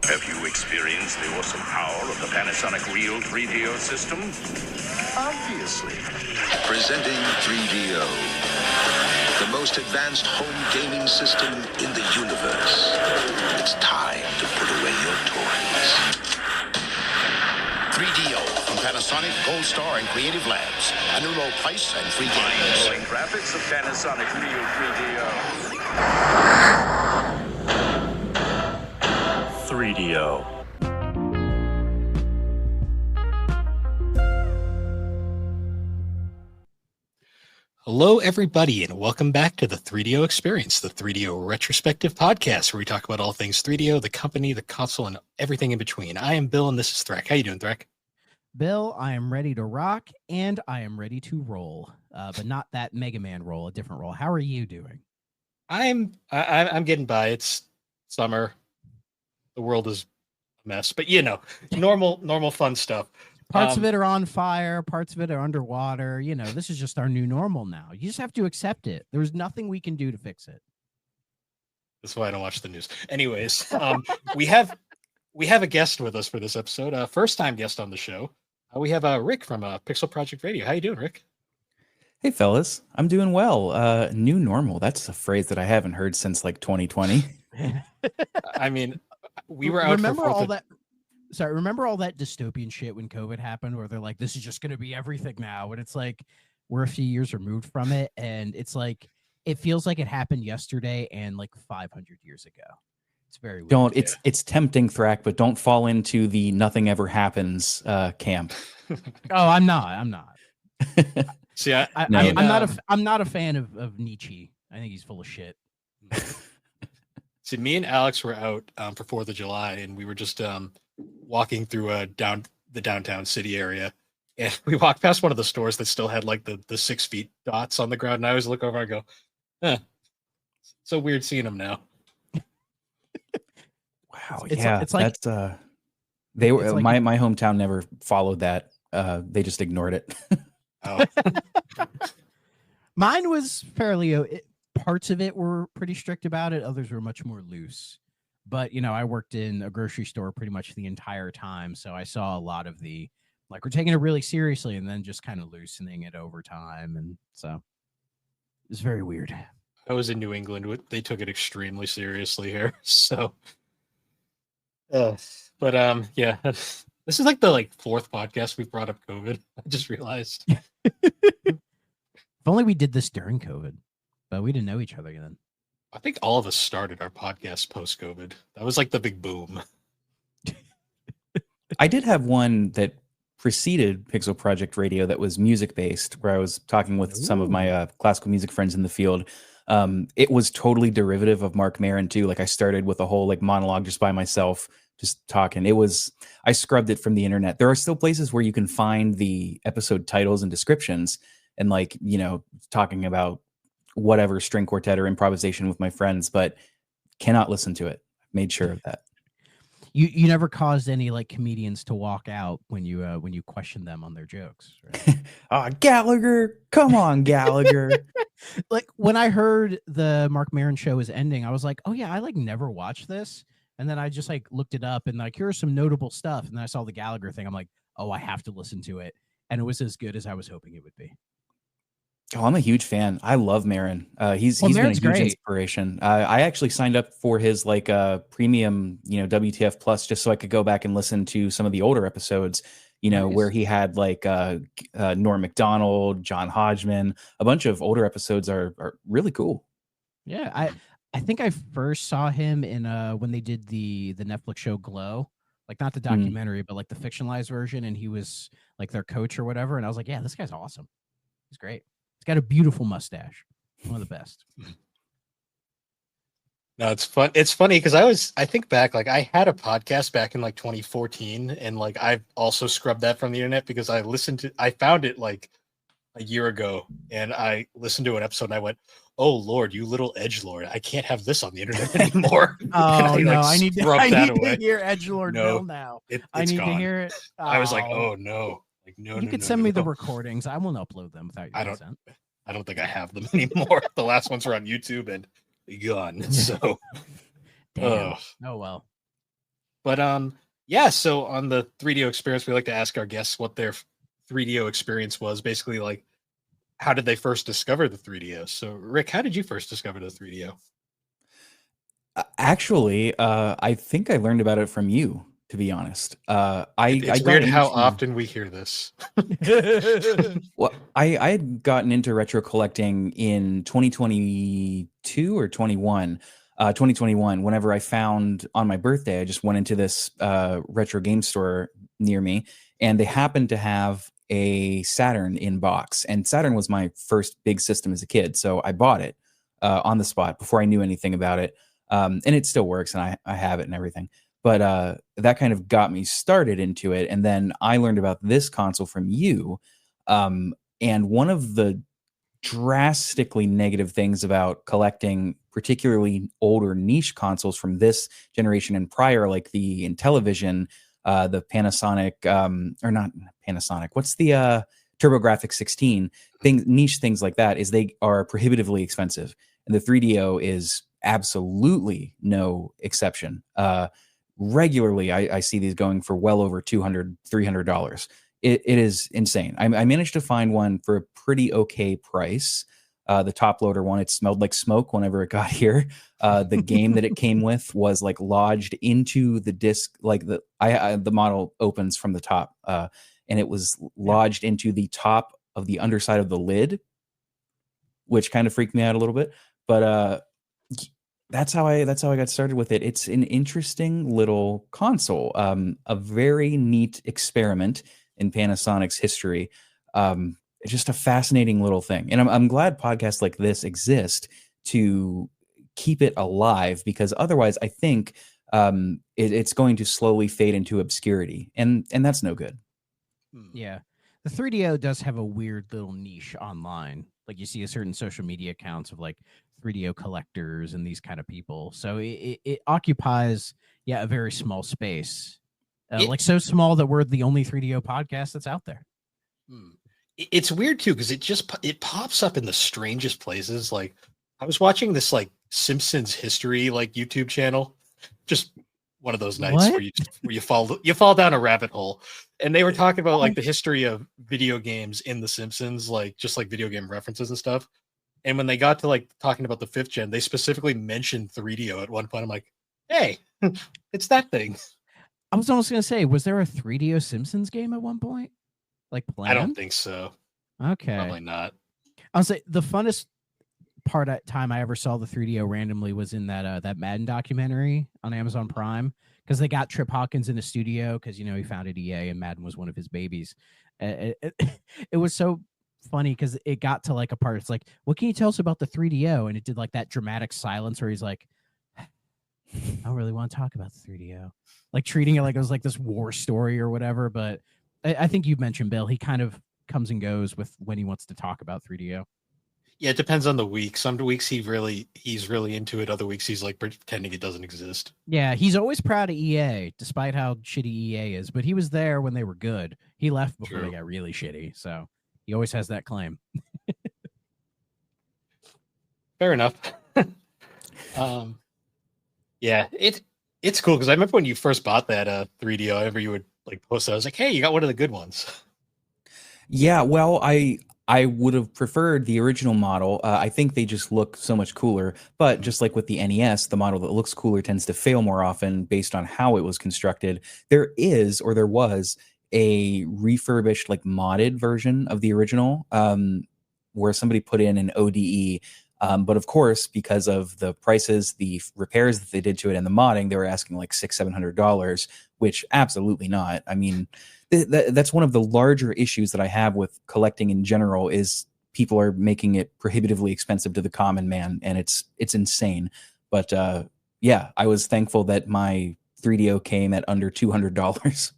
Have you experienced the awesome power of the Panasonic Real 3DO system? Obviously. Presenting 3DO, the most advanced home gaming system in the universe. It's time to put away your toys. 3DO from Panasonic, Gold Star, and Creative Labs. A new low price and free games. Mind-blowing graphics of Panasonic Real 3DO. 3DO. Hello, everybody, and welcome back to the 3DO Experience, the 3DO retrospective podcast, where we talk about all things 3DO, the company, the console, and everything in between. I am Bill, and this is Threk. How you doing, Threk? Bill, I am ready to rock, and I am ready to roll, but not that Mega Man roll, a different roll. How are you doing? I'm getting by. It's summer. The world is a mess, but normal fun stuff. Parts of it are on fire, parts of it are underwater. You know, this is just our new normal now. You just have to accept it. There's nothing we can do to fix it. That's why I don't watch the news. Anyways, we have a guest with us for this episode. First time guest on the show. We have Rick from Pixel Project Radio. How you doing, Rick? Hey, fellas. I'm doing well. New normal. That's a phrase that I haven't heard since like 2020. I mean, we were out remember for all that. Sorry, remember all that dystopian shit when COVID happened, where they're like, "This is just going to be everything now," and it's like we're a few years removed from it, and it's like it feels like it happened yesterday and like 500 years ago. It's very weird. Don't. It's tempting, Thrak, but don't fall into the nothing ever happens camp. Oh, I'm not. See, I'm not a fan of Nietzsche. I think he's full of shit. See, me and Alex were out for 4th of July, and we were just walking through the downtown city area, and we walked past one of the stores that still had like the 6 feet dots on the ground, and I always look over and go, so weird seeing them now. Wow, it's like that's they were like, my hometown never followed that. They just ignored it. Oh. Mine was fairly parts of it were pretty strict about it, others were much more loose. But, you know, I worked in a grocery store pretty much the entire time. So I saw a lot of the, like, we're taking it really seriously and then just kind of loosening it over time. And so it's very weird. I was in New England. They took it extremely seriously here. So, yeah, this is like the 4th podcast we've brought up COVID. I just realized. If only we did this during COVID, but we didn't know each other then. I think all of us started our podcast post-COVID. That was like the big boom. I did have one that preceded Pixel Project Radio that was music-based, where I was talking with some of my classical music friends in the field. It was totally derivative of Mark Maron, too. Like, I started with a whole monologue just by myself, just talking. I scrubbed it from the internet. There are still places where you can find the episode titles and descriptions and, talking about whatever string quartet or improvisation with my friends, but cannot listen to it. Made sure of that. You never caused any comedians to walk out when you questioned them on their jokes, right? Gallagher, come on, Gallagher. When I heard the Mark Maron show was ending, I was like, oh yeah, I never watched this. And then I just looked it up and here's some notable stuff. And then I saw the Gallagher thing. I'm like, oh, I have to listen to it. And it was as good as I was hoping it would be. Oh, I'm a huge fan. I love Maron. He's been a huge inspiration. I actually signed up for his premium, WTF Plus, just so I could go back and listen to some of the older episodes, nice. Where he had Norm Macdonald, John Hodgman. A bunch of older episodes are really cool. Yeah, I think I first saw him in when they did the Netflix show Glow, not the documentary, but the fictionalized version, and he was their coach or whatever. And I was like, yeah, this guy's awesome. He's great. He's got a beautiful mustache. One of the best. No, it's fun. It's funny because I think back, I had a podcast back in 2014, and I've also scrubbed that from the internet because I found it a year ago, and I listened to an episode and I went, oh Lord, you little edgelord, I can't have this on the internet anymore. Oh no, I need to hear edgelord no, now. I need to hear it. Oh. I was like, oh no. You could send me the recordings. I won't upload them without your consent. I don't think I have them anymore. The last ones were on YouTube and gone. So, damn. Oh well. But yeah, so on the 3DO experience, we like to ask our guests what their 3DO experience was. Basically, like, how did they first discover the 3DO? So, Rick, how did you first discover the 3DO? Actually, I think I learned about it from you, to be honest. I It's got weird how into often we hear this. well, I had gotten into retro collecting in 2022 or 21, 2021. Whenever I found on my birthday, I just went into this retro game store near me, and they happened to have a Saturn in box. And Saturn was my first big system as a kid, so I bought it on the spot before I knew anything about it. And it still works, and I have it and everything. But that kind of got me started into it. And then I learned about this console from you. And one of the drastically negative things about collecting particularly older niche consoles from this generation and prior, like the Intellivision, the Panasonic, or not Panasonic, what's the TurboGrafx 16, niche things like that, is they are prohibitively expensive. And the 3DO is absolutely no exception. Regularly, I see these going for well over $200, $300. It is insane. I managed to find one for a pretty okay price. The top loader one, it smelled like smoke whenever it got here. The game that it came with was like lodged into the disc, like the model opens from the top, and it was lodged into the top of the underside of the lid, which kind of freaked me out a little bit. But that's how I got started with it. It's an interesting little console, a very neat experiment in Panasonic's history. Just a fascinating little thing, and I'm glad podcasts like this exist to keep it alive, because otherwise, I think it's going to slowly fade into obscurity, and that's no good. Yeah. The 3DO does have a weird little niche online. Like you see a certain social media accounts of like 3DO collectors and these kind of people. So it occupies, a very small space. Like so small that we're the only 3DO podcast that's out there. It's weird too, because it pops up in the strangest places. Like, I was watching this like Simpsons history like YouTube channel, just one of those nights where you fall down a rabbit hole, and they were talking about like the history of video games in the Simpsons, like just like video game references and stuff. And when they got to like talking about the 5th gen, they specifically mentioned 3DO at one point. I'm like, hey, it's that thing. I was almost gonna say, was there a 3DO Simpsons game at one point? Like planned? I don't think so. Okay, probably not. I'll say the funnest time I ever saw the 3DO randomly was in that Madden documentary on Amazon Prime, because they got Trip Hawkins in the studio because he founded EA and Madden was one of his babies. It was so funny because it got to like a part. It's like, what can you tell us about the 3DO? And it did like that dramatic silence where he's like, I don't really want to talk about the 3DO, like treating it like it was like this war story or whatever. But I think you mentioned, Bill, he kind of comes and goes with when he wants to talk about 3DO. Yeah, it depends on the week. Some weeks he's really into it. Other weeks he's like pretending it doesn't exist. Yeah, he's always proud of EA, despite how shitty EA is. But he was there when they were good. He left before they got really shitty, so he always has that claim. Fair enough. Yeah, it's cool because I remember when you first bought that 3DO. I remember you would like post it. I was like, hey, you got one of the good ones. Yeah, well, I would have preferred the original model. I think they just look so much cooler. But just like with the NES, the model that looks cooler tends to fail more often based on how it was constructed. There was a refurbished, like modded version of the original, where somebody put in an ODE. But of course, because of the prices, the repairs that they did to it, and the modding, they were asking like $600-700, which absolutely not. I mean, that's one of the larger issues that I have with collecting in general is people are making it prohibitively expensive to the common man, and it's insane. But yeah, I was thankful that my 3DO came at under $200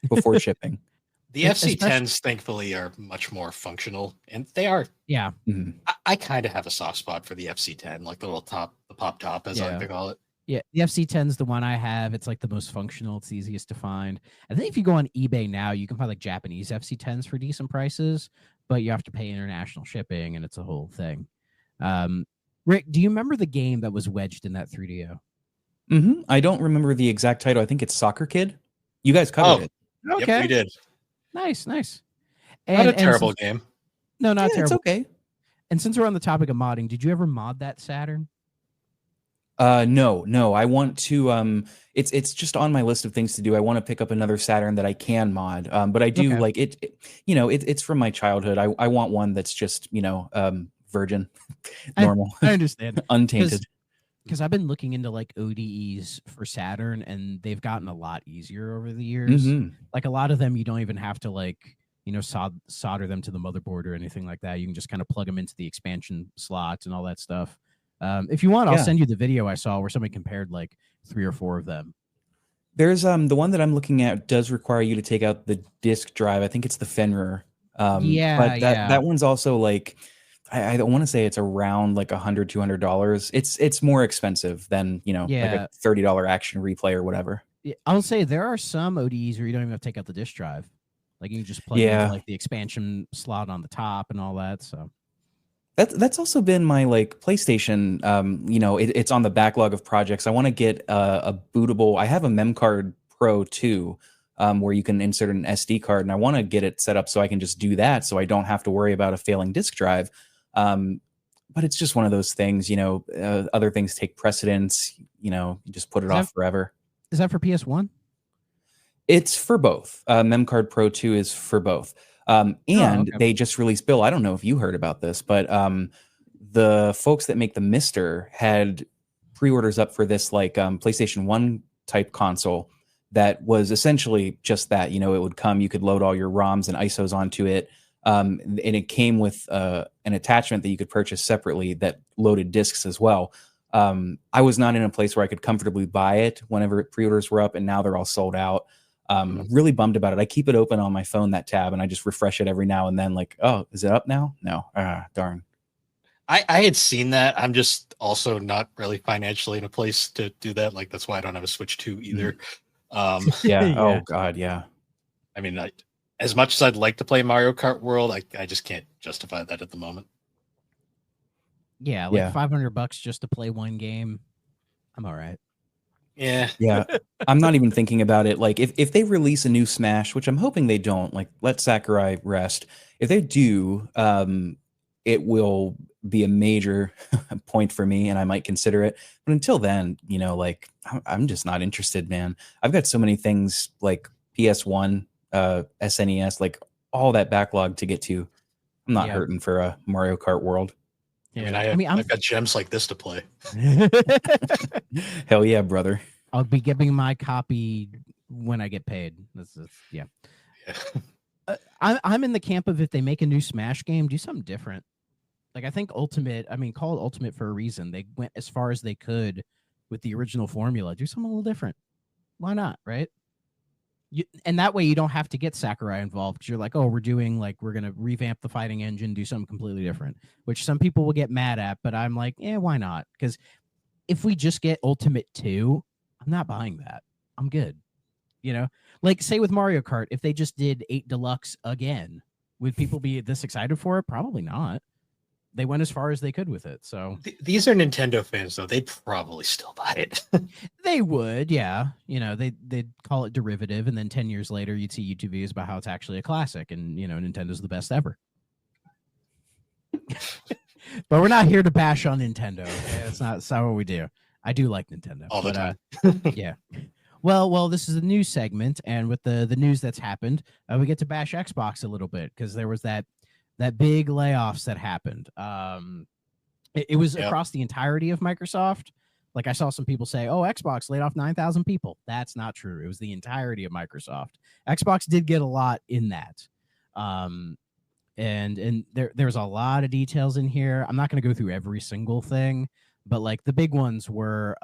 before shipping. The FC10s, thankfully, are much more functional, and they are. Yeah, I kind of have a soft spot for the FC10, like the little pop top, as I like to call it. Yeah, the FC10 is the one I have. It's like the most functional. It's the easiest to find. I think if you go on eBay now, you can find like Japanese FC10s for decent prices, but you have to pay international shipping, and it's a whole thing. Rick, do you remember the game that was wedged in that 3DO? I don't remember the exact title. I think it's Soccer Kid. You guys covered it. Yep, Okay, we did. nice. Not a And terrible since, game. no, not Yeah, it's terrible. okay. And since we're on the topic of modding, did you ever mod that Saturn? No. I want to it's just on my list of things to do. I want to pick up another Saturn that I can mod. But I do Okay. like it's from my childhood. I want one that's just, virgin, normal, I understand. untainted. Because I've been looking into like ODEs for Saturn, and they've gotten a lot easier over the years. Like a lot of them, you don't even have to like solder them to the motherboard or anything like that. You can just kind of plug them into the expansion slots and all that stuff. If you want, I'll send you the video I saw where somebody compared like 3 or 4 of them. There's the one that I'm looking at does require you to take out the disk drive. I think it's the Fenrir. But that one's also like I want to say it's around like $100-$200. It's more expensive than like a $30 action replay or whatever. I'll say there are some ODEs where you don't even have to take out the disk drive. Like you can just plug in like the expansion slot on the top and all that. So that's also been my like PlayStation. It's on the backlog of projects. I want to get a bootable. I have a Memcard Pro 2. Where you can insert an SD card, and I want to get it set up so I can just do that, so I don't have to worry about a failing disk drive. But it's just one of those things, other things take precedence. You just put it off forever. Is that for PS1? It's for both. Memcard Pro 2 is for both. They just released, Bill, I don't know if you heard about this, but the folks that make the Mister had pre-orders up for this like PlayStation 1 type console that was essentially just that. It would come, you could load all your ROMs and ISOs onto it. And it came with an attachment that you could purchase separately that loaded discs as well. I was not in a place where I could comfortably buy it whenever pre-orders were up, and now they're all sold out. I'm really bummed about it. I keep it open on my phone, that tab, and I just refresh it every now and then like, oh, is it up now? No. Darn. I had seen that. I'm just also not really financially in a place to do that. Like, that's why I don't have a Switch 2 either. Yeah. Oh God. Yeah. I mean, as much as I'd like to play Mario Kart World, I just can't justify that at the moment. Yeah, like $500 just to play one game. I'm all right. Yeah. I'm not even thinking about it. Like if they release a new Smash, which I'm hoping they don't, like let Sakurai rest. If they do, it will be a major point for me, and I might consider it. But until then, like I'm just not interested, man. I've got so many things like PS1, SNES, like all that backlog to get to. I'm not hurting for a Mario Kart World. Yeah, I've got gems like this to play. Hell yeah, brother. I'll be getting my copy when I get paid. I'm in the camp of if they make a new Smash game, do something different. Like I think Ultimate, call it Ultimate for a reason. They went as far as they could with the original formula. Do something a little different. Why not, right? And that way you don't have to get Sakurai involved because you're like, oh, we're going to revamp the fighting engine, do something completely different, which some people will get mad at, but I'm like, why not? Because if we just get Ultimate 2, I'm not buying that. I'm good. Like say with Mario Kart, if they just did 8 Deluxe again, would people be this excited for it? Probably not. They went as far as they could with it. So these are Nintendo fans, though. They'd probably still buy it. They would, yeah. They'd call it derivative, and then 10 years later, you'd see YouTube videos about how it's actually a classic, and Nintendo's the best ever. But we're not here to bash on Nintendo. Okay? That's not what we do. I do like Nintendo all the time. Yeah. Well, this is a news segment, and with the news that's happened, we get to bash Xbox a little bit because there was that big layoffs that happened. It was across the entirety of Microsoft. Like I saw some people say, oh, Xbox laid off 9,000 people. That's not true. It was the entirety of Microsoft. Xbox did get a lot in that. And there's a lot of details in here. I'm not going to go through every single thing, but like the big ones were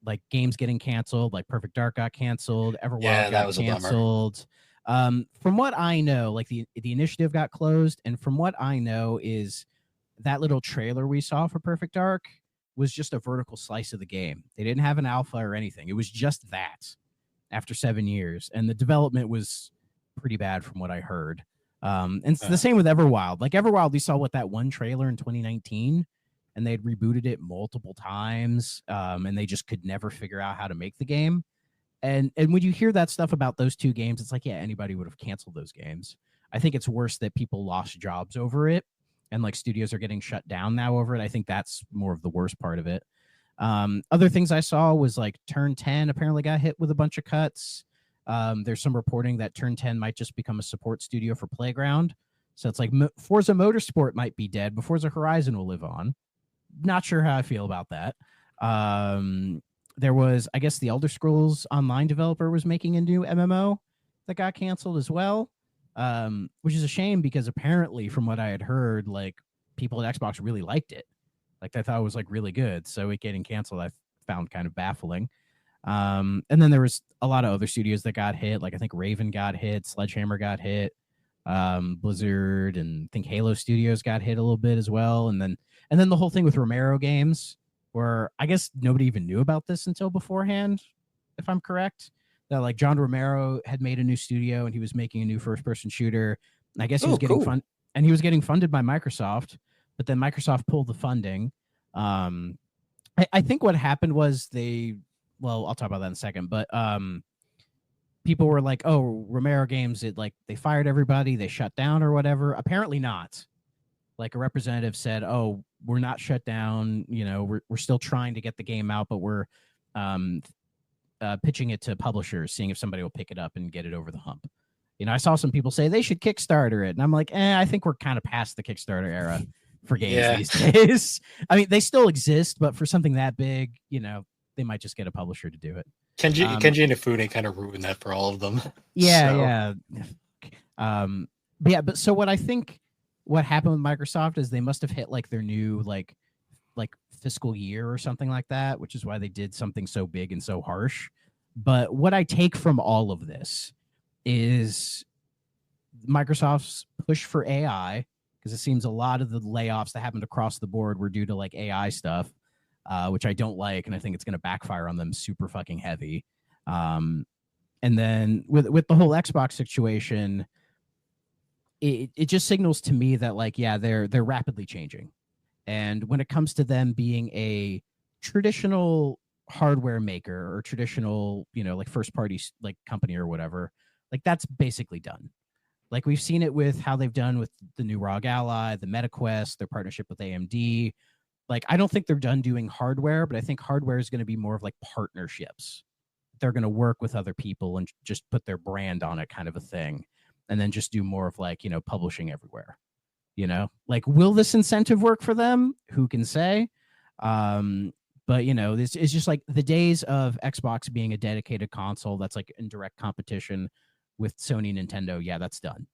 like games getting canceled, like Perfect Dark got canceled, Everwild got canceled. From what I know, like the initiative got closed, and from what I know is that little trailer we saw for Perfect Dark was just a vertical slice of the game. They didn't have an alpha or anything. It was just that after 7 years, and the development was pretty bad from what I heard. And it's the same with Everwild. Like Everwild, we saw that one trailer in 2019, and they had rebooted it multiple times, and they just could never figure out how to make the game. And when you hear that stuff about those two games, it's like, yeah, anybody would have canceled those games. I think it's worse that people lost jobs over it, and like studios are getting shut down now over it. I think that's more of the worst part of it. Other things I saw was like Turn 10 apparently got hit with a bunch of cuts. There's some reporting that Turn 10 might just become a support studio for Playground. So it's like Forza Motorsport might be dead, but Forza Horizon will live on. Not sure how I feel about that. There was, I guess, the Elder Scrolls Online developer was making a new MMO that got canceled as well, which is a shame because apparently, from what I had heard, like people at Xbox really liked it. Like they thought it was like really good. So it getting canceled, I found kind of baffling. And then there was a lot of other studios that got hit. Like I think Raven got hit, Sledgehammer got hit, Blizzard, and I think Halo Studios got hit a little bit as well. And then the whole thing with Romero Games, where I guess nobody even knew about this until beforehand, if I'm correct. That like John Romero had made a new studio and he was making a new first-person shooter. And I guess he was getting he was getting funded by Microsoft, but then Microsoft pulled the funding. I think what happened was well, I'll talk about that in a second, but people were like, oh, Romero Games, they fired everybody, they shut down or whatever. Apparently not. Like a representative said, oh, we're not shut down. You know, we're still trying to get the game out, but we're pitching it to publishers, seeing if somebody will pick it up and get it over the hump. You know, I saw some people say they should Kickstarter it. And I'm like, I think we're kind of past the Kickstarter era for games these days. I mean, they still exist, but for something that big, you know, they might just get a publisher to do it. Kenji Inafune kind of ruined that for all of them. Yeah. But so what happened with Microsoft is they must have hit like their new like fiscal year or something like that, which is why they did something so big and so harsh. But what I take from all of this is Microsoft's push for AI, because it seems a lot of the layoffs that happened across the board were due to like AI stuff, which I don't like, and I think it's going to backfire on them super fucking heavy. And then with the whole Xbox situation, it just signals to me that like, yeah, they're rapidly changing. And when it comes to them being a traditional hardware maker or traditional, you know, like first party like company or whatever, like that's basically done. Like we've seen it with how they've done with the new ROG Ally, the MetaQuest, their partnership with AMD. Like I don't think they're done doing hardware, but I think hardware is going to be more of like partnerships. They're going to work with other people and just put their brand on it, kind of a thing. And then just do more of like, you know, publishing everywhere, you know, like, will this incentive work for them? Who can say? But, you know, this is just like the days of Xbox being a dedicated console that's like in direct competition with Sony and Nintendo. Yeah, that's done.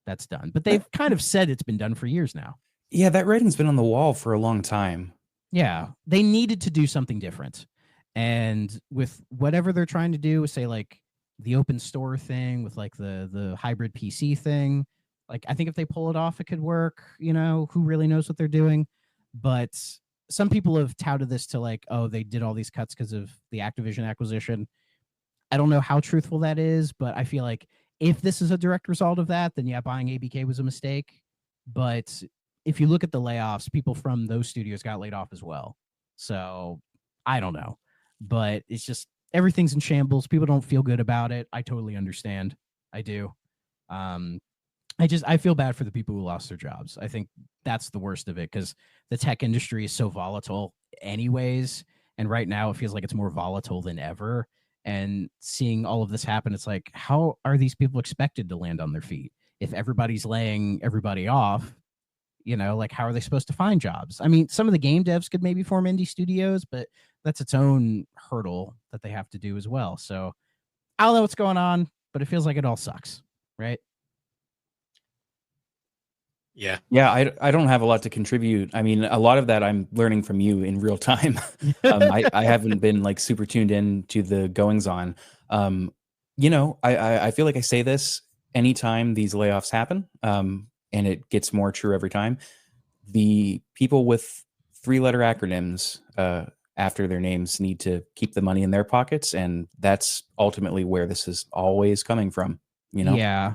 That's done. But they've kind of said it's been done for years now. Yeah, that writing's been on the wall for a long time. Yeah, they needed to do something different. And with whatever they're trying to do, say like the open store thing with like the hybrid PC thing, like I think if they pull it off, it could work. You know, who really knows what they're doing? But some people have touted this to like, oh, they did all these cuts because of the Activision acquisition. I don't know how truthful that is, but I feel like if this is a direct result of that, then yeah, buying ABK was a mistake. But if you look at the layoffs, people from those studios got laid off as well. So I don't know, but it's just everything's in shambles. People don't feel good about it. I totally understand. I do. I feel bad for the people who lost their jobs. I think that's the worst of it because the tech industry is so volatile anyways. And right now it feels like it's more volatile than ever. And seeing all of this happen, it's like, how are these people expected to land on their feet? If everybody's laying everybody off, you know, like how are they supposed to find jobs? I mean, some of the game devs could maybe form indie studios, but that's its own hurdle that they have to do as well. So I don't know what's going on, but it feels like it all sucks, right? Yeah, I don't have a lot to contribute. I mean, a lot of that I'm learning from you in real time. I haven't been like super tuned in to the goings on. You know, I feel like I say this anytime these layoffs happen, and it gets more true every time. The people with 3-letter acronyms after their names need to keep the money in their pockets, and that's ultimately where this is always coming from. You know? Yeah.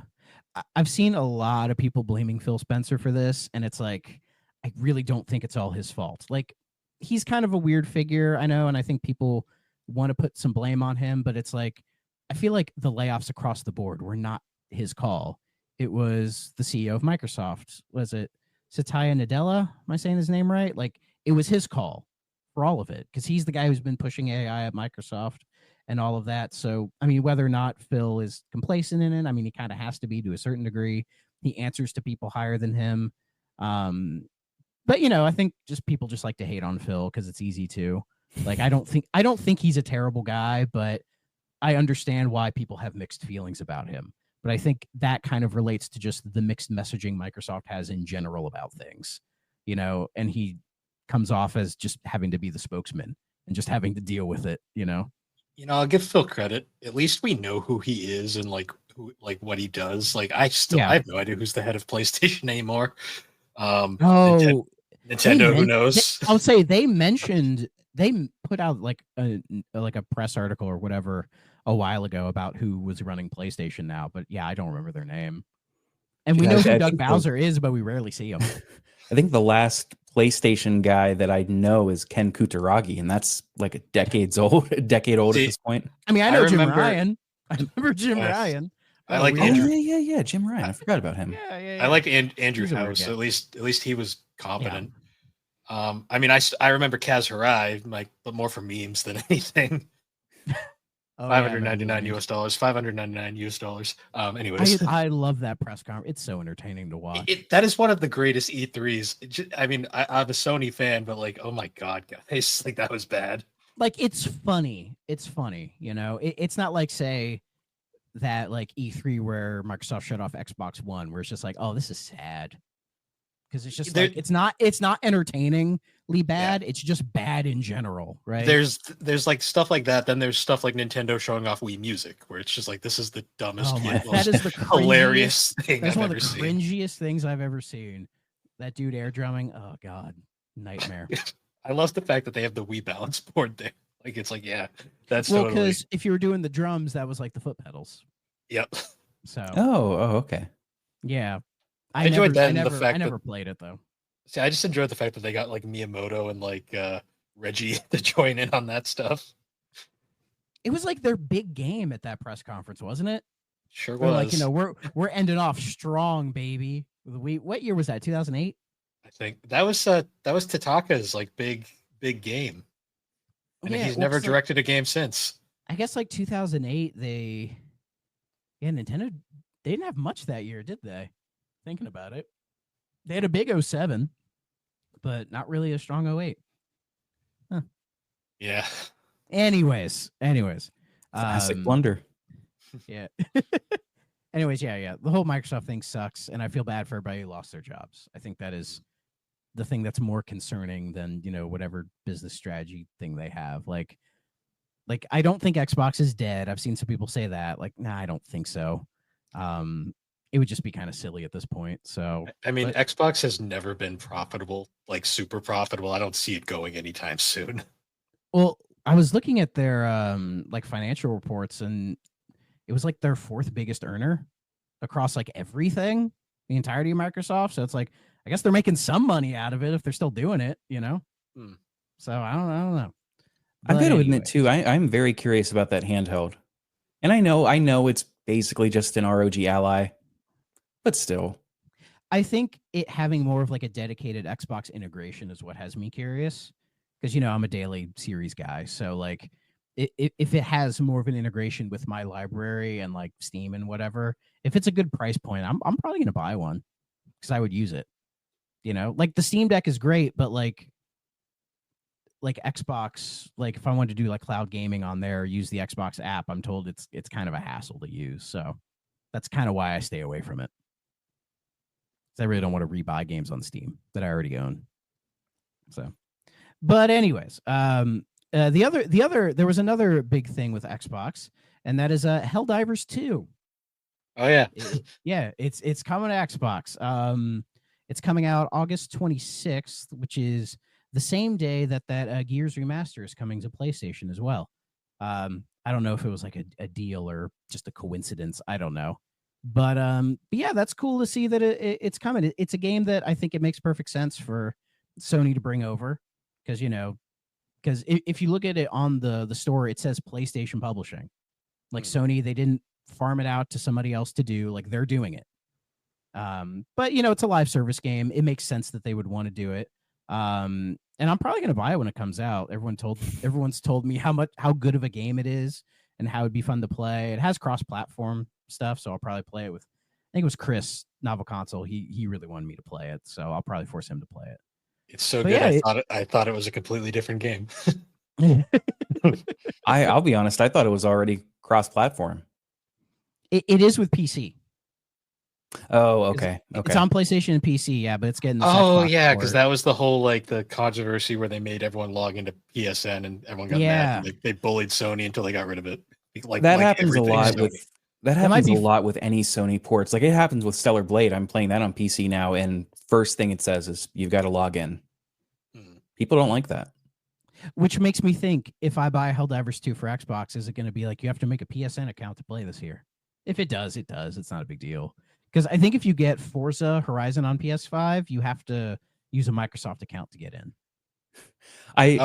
I've seen a lot of people blaming Phil Spencer for this, and it's like, I really don't think it's all his fault. Like, he's kind of a weird figure, I know, and I think people want to put some blame on him, but it's like I feel like the layoffs across the board were not his call. It was the CEO of Microsoft. Was it Satya Nadella? Am I saying his name right? Like it was his call for all of it because he's the guy who's been pushing AI at Microsoft and all of that. So, I mean, whether or not Phil is complacent in it, I mean, he kind of has to be to a certain degree. He answers to people higher than him. But you know, I think just people just like to hate on Phil because it's easy to. Like, I don't think he's a terrible guy, but I understand why people have mixed feelings about him. But I think that kind of relates to just the mixed messaging Microsoft has in general about things, you know, and he comes off as just having to be the spokesman and just having to deal with it, you know. You know, I'll give Phil credit. At least we know who he is and like what he does. Like I have no idea who's the head of PlayStation anymore. Oh, Nintendo, who knows? I'll say they put out like a press article or whatever a while ago about who was running PlayStation now, but yeah, I don't remember their name. And we know who Doug Bowser is, but we rarely see him. I think the last PlayStation guy that I know is Ken Kutaragi, and that's like a decade old at this point. I mean, I know Jim Ryan. I remember Jim Ryan. I like Andrew. Yeah, Jim Ryan. I forgot about him. Yeah. I like Andrew House. At least he was competent. Yeah. I mean, I remember Kaz Hirai, like, but more for memes than anything. $599 US. Anyways, I love that press conference. It's so entertaining to watch. That is one of the greatest E3s. I mean, I'm a Sony fan, but like, oh my god, guys, like that was bad. Like it's funny. It's funny, you know. It's not like say that like E3 where Microsoft shut off Xbox One, where it's just like, oh, this is sad. Because it's just like it's not entertainingly bad. Yeah. It's just bad in general, right? There's like stuff like that. Then there's stuff like Nintendo showing off Wii Music, where it's just like this is the dumbest, that is the hilarious thing. That's one of the cringiest things I've ever seen. That dude air drumming. Oh god, nightmare. I love the fact that they have the Wii balance board there. Like it's like that's well because if you were doing the drums, that was like the foot pedals. Yep. So. Oh, okay. Yeah. I enjoyed that. I never played it though. See, I just enjoyed the fact that they got like Miyamoto and like Reggie to join in on that stuff. It was like their big game at that press conference, wasn't it? Sure was. Like, you know, we're ending off strong, baby. What year was that? 2008? I think that was Tataka's like big game, and he's never directed a game since. I guess like 2008, Nintendo they didn't have much that year, did they? Thinking about it, they had a big 07, but not really a strong 08. Huh. Yeah. Anyways, classic blunder. Yeah. Anyways, yeah. The whole Microsoft thing sucks, and I feel bad for everybody who lost their jobs. I think that is the thing that's more concerning than, you know, whatever business strategy thing they have. Like I don't think Xbox is dead. I've seen some people say that. Like, nah, I don't think so. It would just be kind of silly at this point. So, I mean, Xbox has never been profitable, like super profitable. I don't see it going anytime soon. Well, I was looking at their like financial reports, and it was like their fourth biggest earner across like everything, the entirety of Microsoft. So it's like, I guess they're making some money out of it if they're still doing it, you know? So I don't know. I've got to admit too, I'm very curious about that handheld. And I know it's basically just an ROG Ally, but still. I think it having more of like a dedicated Xbox integration is what has me curious. Because, you know, I'm a daily series guy. So like if it has more of an integration with my library and like Steam and whatever, if it's a good price point, I'm probably going to buy one because I would use it. You know, like the Steam Deck is great, but like Xbox, like if I wanted to do like cloud gaming on there, use the Xbox app, I'm told it's kind of a hassle to use. So that's kind of why I stay away from it. I really don't want to rebuy games on Steam that I already own. So, but anyways, there was another big thing with Xbox, and that is Helldivers 2. Oh yeah. It's coming to Xbox. It's coming out August 26th, which is the same day that Gears Remaster is coming to PlayStation as well. I don't know if it was like a deal or just a coincidence. I don't know. But yeah, that's cool to see that it's coming. It's a game that I think it makes perfect sense for Sony to bring over because if you look at it on the store, it says PlayStation Publishing. Like Sony, they didn't farm it out to somebody else to do. Like they're doing it. But it's a live service game. It makes sense that they would want to do it. And I'm probably gonna buy it when it comes out. Everyone's told me how good of a game it is and how it'd be fun to play. It has cross-platform stuff, so I'll probably play it with. I think it was Chris Novel Console. He really wanted me to play it, so I'll probably force him to play it. It's so good. Yeah, I thought it was a completely different game. I'll be honest. I thought it was already cross-platform. It is with PC. Oh, okay. It's on PlayStation and PC, yeah, but it's getting. Because that was the whole the controversy where they made everyone log into PSN and everyone got mad. And they bullied Sony until they got rid of it. That happens a lot with. That happens a lot with any Sony ports. Like it happens with Stellar Blade. I'm playing that on PC now, and first thing it says is you've got to log in. People don't like that. Which makes me think, if I buy Helldivers 2 for Xbox, is it going to be like you have to make a PSN account to play this here? If it does, it does. It's not a big deal. Because I think if you get Forza Horizon on PS5, you have to use a Microsoft account to get in. I'm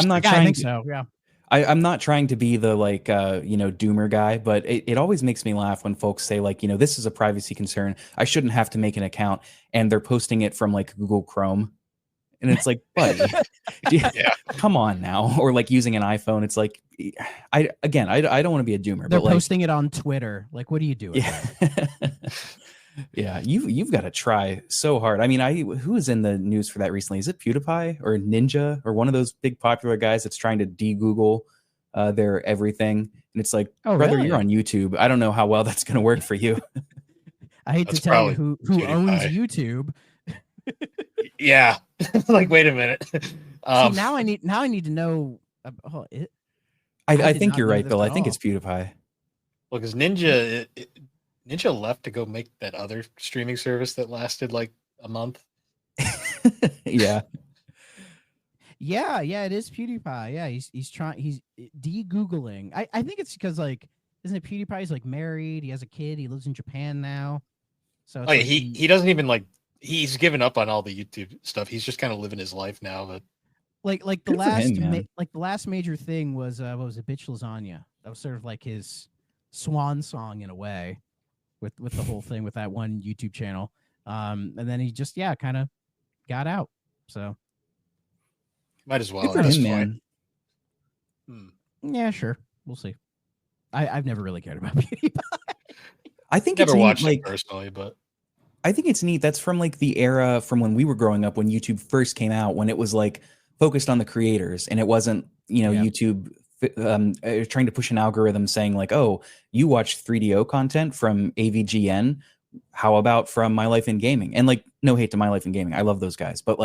not trying. I think so. Yeah. I'm not trying to be the doomer guy, but it always makes me laugh when folks say this is a privacy concern. I shouldn't have to make an account, and they're posting it from Google Chrome, and it's like, buddy, come on now, or using an iPhone. It's like, I don't want to be a doomer. They're posting it on Twitter. Like, what are you doing? Yeah, yeah, you've got to try so hard. I mean, who is in the news for that recently? Is it PewDiePie or Ninja or one of those big popular guys that's trying to de-Google their everything? And it's like, brother, really? You're on YouTube. I don't know how well that's going to work for you. I hate to tell you who owns YouTube. Yeah, wait a minute. See, now I need to know. I think you're right, Bill. I think it's PewDiePie. Well, because Ninja left to go make that other streaming service that lasted a month. Yeah. Yeah, it is PewDiePie. Yeah, he's de-Googling. I think it's because isn't it PewDiePie? He's married, he has a kid, he lives in Japan now. So he doesn't even he's given up on all the YouTube stuff. He's just kind of living his life now. But the last major thing was what was it, Bitch Lasagna? That was sort of his swan song in a way, with the whole thing with that one YouTube channel. And then he just kind of got out. So might as well. Good for him, man. Yeah, sure. We'll see. I've never really cared about PewDiePie. I think never it's watched neat, it personally, but I think it's neat. That's from the era from when we were growing up, when YouTube first came out, when it was focused on the creators, and it wasn't YouTube trying to push an algorithm saying oh, you watch 3DO content from AVGN, how about from My Life in Gaming? And no hate to My Life in Gaming, I love those guys, but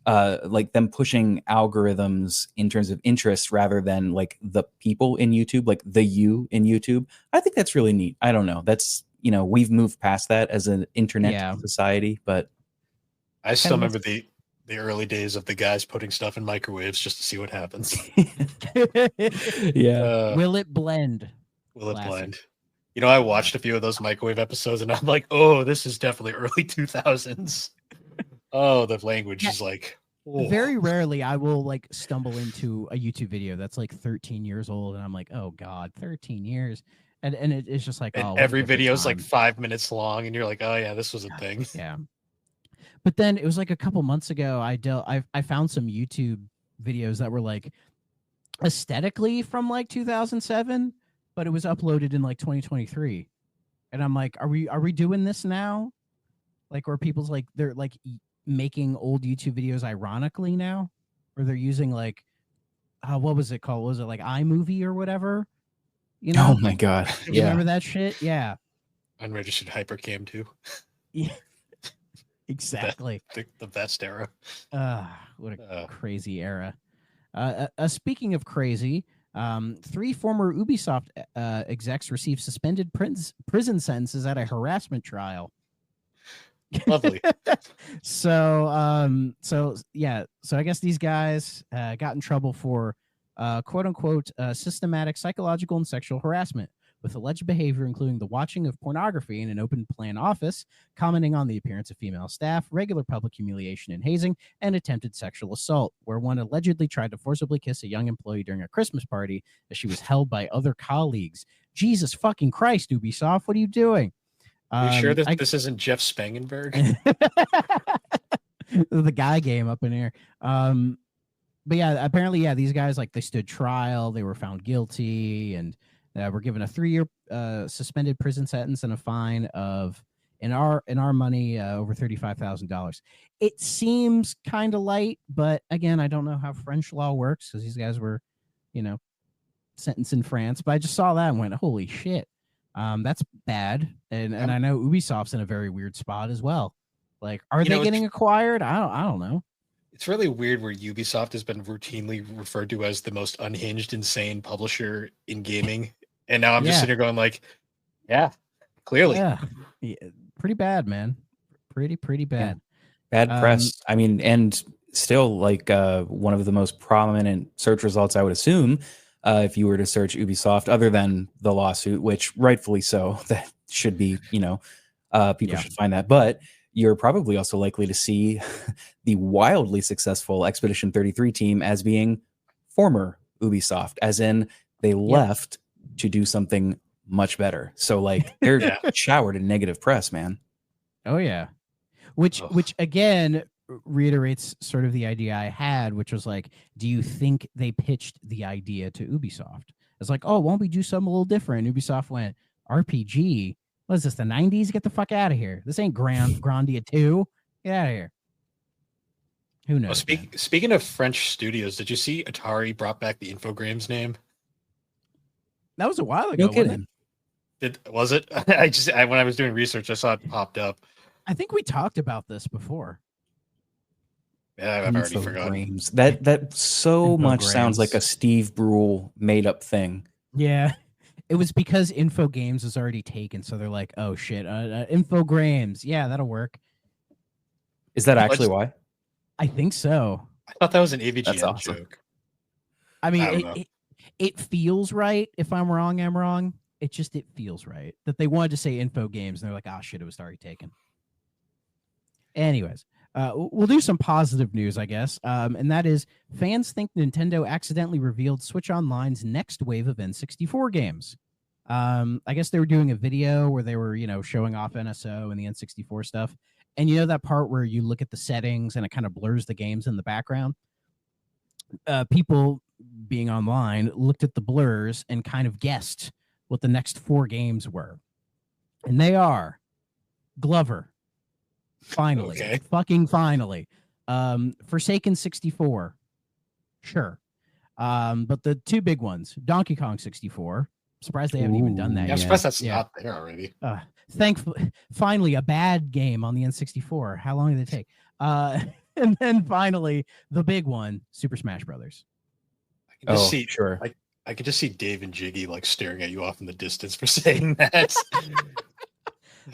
them pushing algorithms in terms of interest rather than the people in YouTube, the you in YouTube. I think that's really neat. I don't know. That's we've moved past that as an internet society, but I still remember the early days of the guys putting stuff in microwaves just to see what happens. Yeah. Will it blend? Will it blend? I watched a few of those microwave episodes, and I'm like, oh, this is definitely early 2000s. Oh, the language is oh. Very rarely I will stumble into a YouTube video that's 13 years old, and I'm like, oh God, 13 years. And it's just and every video is 5 minutes long, and you're like, oh yeah, this was a thing. Yeah. But then it was a couple months ago, I found some YouTube videos that were aesthetically from 2007, but it was uploaded in 2023. And I'm like, are we doing this now? Or people's they're making old YouTube videos ironically now, or they're using what was it called? Was it iMovie or whatever? Oh my God. You remember that shit? Yeah. Unregistered hypercam too. Yeah. Exactly. The best era. What a crazy era. Speaking of crazy, 3 former Ubisoft execs received suspended prison sentences at a harassment trial. Lovely. So I guess these guys got in trouble for quote unquote systematic psychological and sexual harassment, with alleged behavior including the watching of pornography in an open plan office, commenting on the appearance of female staff, regular public humiliation and hazing, and attempted sexual assault, where one allegedly tried to forcibly kiss a young employee during a Christmas party as she was held by other colleagues. Jesus fucking Christ, Ubisoft, what are you doing? Are you sure that this isn't Jeff Spangenberg? The guy game up in here. But yeah, apparently, yeah, these guys, like, they stood trial, they were found guilty, and were given a 3-year suspended prison sentence and a fine of, in our money, over $35,000. It seems kind of light, but again, I don't know how French law works because these guys were, sentenced in France. But I just saw that and went, holy shit, that's bad. And I know Ubisoft's in a very weird spot as well. Like, are they getting acquired? I don't know. It's really weird where Ubisoft has been routinely referred to as the most unhinged, insane publisher in gaming. And now I'm just sitting here going like, yeah, clearly. Yeah. Pretty bad, man. Pretty bad. Yeah. Bad press. I mean, and still like one of the most prominent search results, I would assume, if you were to search Ubisoft, other than the lawsuit, which rightfully so, that should be, people should find that. But you're probably also likely to see the wildly successful Expedition 33 team as being former Ubisoft, as in they left to do something much better. So like they're showered in negative press, man. Oh yeah. Which again reiterates sort of the idea I had, which was like, do you think they pitched the idea to Ubisoft? It's like, oh, won't we do something a little different? Ubisoft went, RPG? What is this, the 90s? Get the fuck out of here. This ain't Grandia 2. Get out of here. Who knows? Speaking of French studios, did you see Atari brought back the Infogrames name? That was a while ago. No kidding. Was it? When I was doing research, I saw it popped up. I think we talked about this before. Yeah, I've already forgotten. That so much sounds like a Steve Brule made up thing. Yeah. It was because Infogames is already taken, so they're like, "Oh shit, Infogrames, yeah, that'll work." Is that actually why? I think so. I thought that was an AVGN That's awesome. joke. I mean, it feels right. If I'm wrong, I'm wrong. It feels right that they wanted to say Infogames, and they're like, "Oh shit, it was already taken." Anyways, we'll do some positive news, I guess, and that is fans think Nintendo accidentally revealed Switch Online's next wave of N64 games. I guess they were doing a video where they were, showing off NSO and the N64 stuff. And that part where you look at the settings and it kind of blurs the games in the background? People being online looked at the blurs and kind of guessed what the next 4 games were. And they are Glover. Finally. Okay. Fucking finally. Forsaken 64. Sure. But the 2 big ones, Donkey Kong 64. Surprised they haven't even done that I'm yet. surprised that's not there already. Thankfully, finally, a bad game on the N64. How long did it take? And then finally, the big one, Super Smash Brothers. I could just see Dave and Jiggy like staring at you off in the distance for saying that.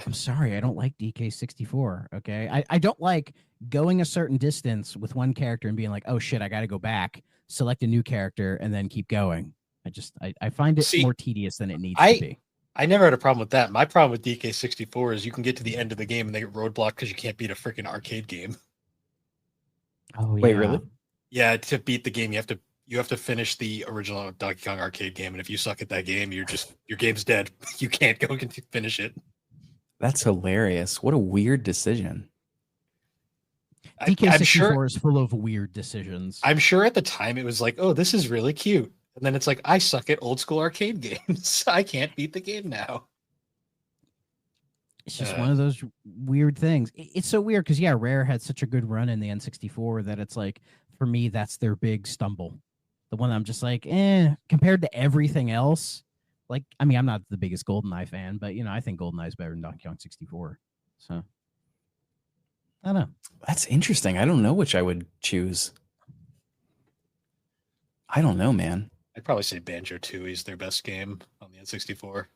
I'm sorry, I don't like DK64. Okay, I don't like going a certain distance with one character and being like, oh shit, I got to go back, select a new character, and then keep going. I find it more tedious than it needs to be. I never had a problem with that. My problem with DK64 is you can get to the end of the game and they get roadblocked because you can't beat a freaking arcade game. Oh yeah. Wait, really? Yeah, to beat the game, you have to finish the original Donkey Kong arcade game, and if you suck at that game, your game's dead. You can't go and finish it. That's hilarious. What a weird decision. DK64 is full of weird decisions. I'm sure at the time it was like, oh, this is really cute. And then it's like, I suck at old school arcade games. I can't beat the game now. It's just one of those weird things. It's so weird because, Rare had such a good run in the N64 that it's like, for me, that's their big stumble. The one I'm just like, compared to everything else. Like, I mean, I'm not the biggest GoldenEye fan, but, I think GoldenEye is better than Donkey Kong 64. So, I don't know. That's interesting. I don't know which I would choose. I don't know, man. I'd probably say Banjo-Tooie is their best game on the N64.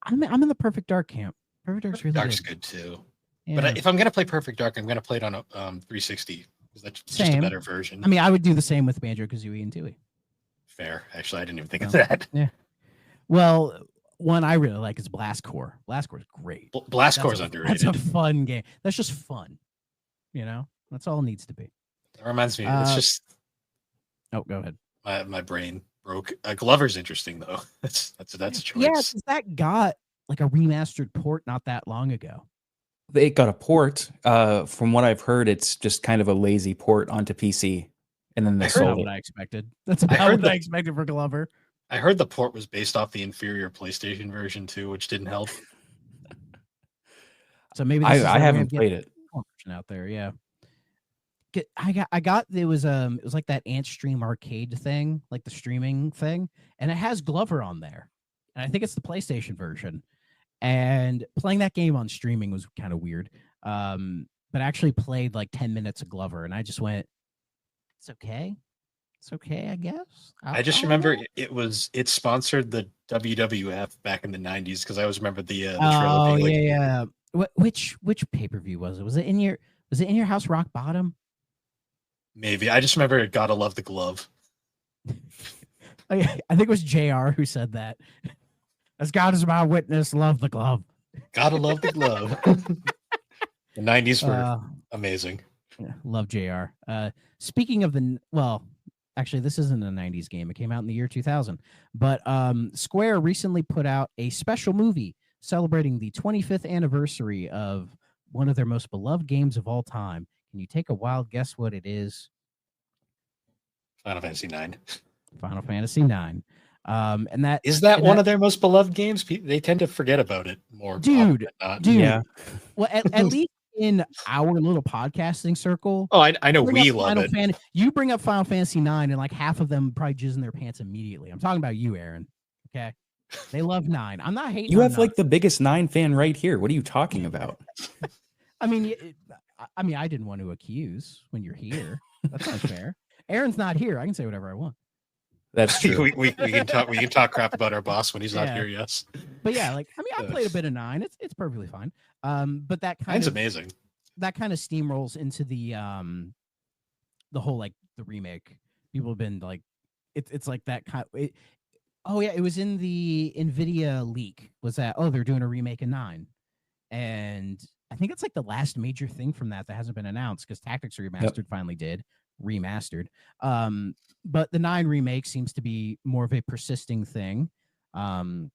I'm in the Perfect Dark camp. Perfect Dark's really Dark's good too. Yeah. But if I'm going to play Perfect Dark, I'm going to play it on a 360 because that's just a better version. I mean, I would do the same with Banjo-Kazooie and Tooie. Fair. Actually, I didn't even think of that. Yeah. Well, one I really like is Blast Corps. Blast Corps is great. Blast Corps is That's underrated. a fun game. That's just fun. That's all it needs to be. That reminds me. It's just. Oh, go ahead. My brain broke. Glover's interesting though. That's a choice. Yeah, that got like a remastered port not that long ago. It got a port. From what I've heard, it's just kind of a lazy port onto PC, and then they sold it. What I expected. That's about what I expected for Glover. I heard the port was based off the inferior PlayStation version too, which didn't help. So maybe I haven't played it. Out there, yeah. I got it was like that Antstream arcade thing, like the streaming thing, and it has Glover on there, and I think it's the PlayStation version. And playing that game on streaming was kind of weird. But I actually played like 10 minutes of Glover, and I just went, "It's okay, it's okay, I guess." I just remember it sponsored the WWF back in the 90s because I always remember the trailer being yeah. Which pay-per-view was it? Was it in your house Rock Bottom? Maybe. I just remember it. Gotta love the glove. I think it was JR who said that. As God is my witness, love the glove. Gotta love the glove. The 90s were amazing. Yeah, love JR. Speaking of actually, this isn't a 90s game. It came out in the year 2000. But Square recently put out a special movie celebrating the 25th anniversary of one of their most beloved games of all time. Can you take a wild guess what it is? Final Fantasy IX. Final Fantasy IX. And that is that one of their most beloved games. They tend to forget about it more. Dude. Yeah. Well, at least in our little podcasting circle. Oh, I know we love it. You bring up Final Fantasy IX, and like half of them probably jizz in their pants immediately. I'm talking about you, Aaron. Okay, they love 9. I'm not hating. You have like the biggest 9 fan right here. What are you talking about? I mean, I didn't want to accuse when you're here. That's not fair. Aaron's not here. I can say whatever I want. That's true. we can talk crap about our boss when he's not here. Yes, but yeah, like I played a bit of 9. It's perfectly fine. But that kind Nine's of amazing. That kind of steamrolls into the whole like the remake. People have been like, it's like that kind. It was in the NVIDIA leak. Was that they're doing a remake of 9, and I think it's like the last major thing from that hasn't been announced because Tactics Remastered finally did remastered. But the 9 remake seems to be more of a persisting thing. And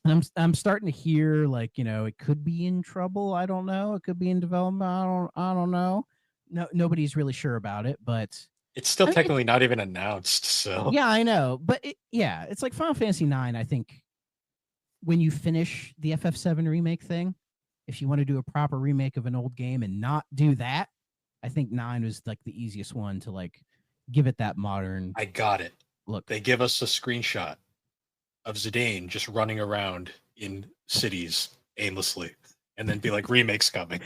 I'm starting to hear like, it could be in trouble. I don't know. It could be in development. I don't know. No, nobody's really sure about it, but it's still technically not even announced. So yeah, I know. But it's like Final Fantasy 9. I think when you finish the FF7 remake thing, if you want to do a proper remake of an old game and not do that, I think 9 was like the easiest one to like give it that modern. I got it. Look, they give us a screenshot of Zidane just running around in cities aimlessly, and then be like, "Remake's coming."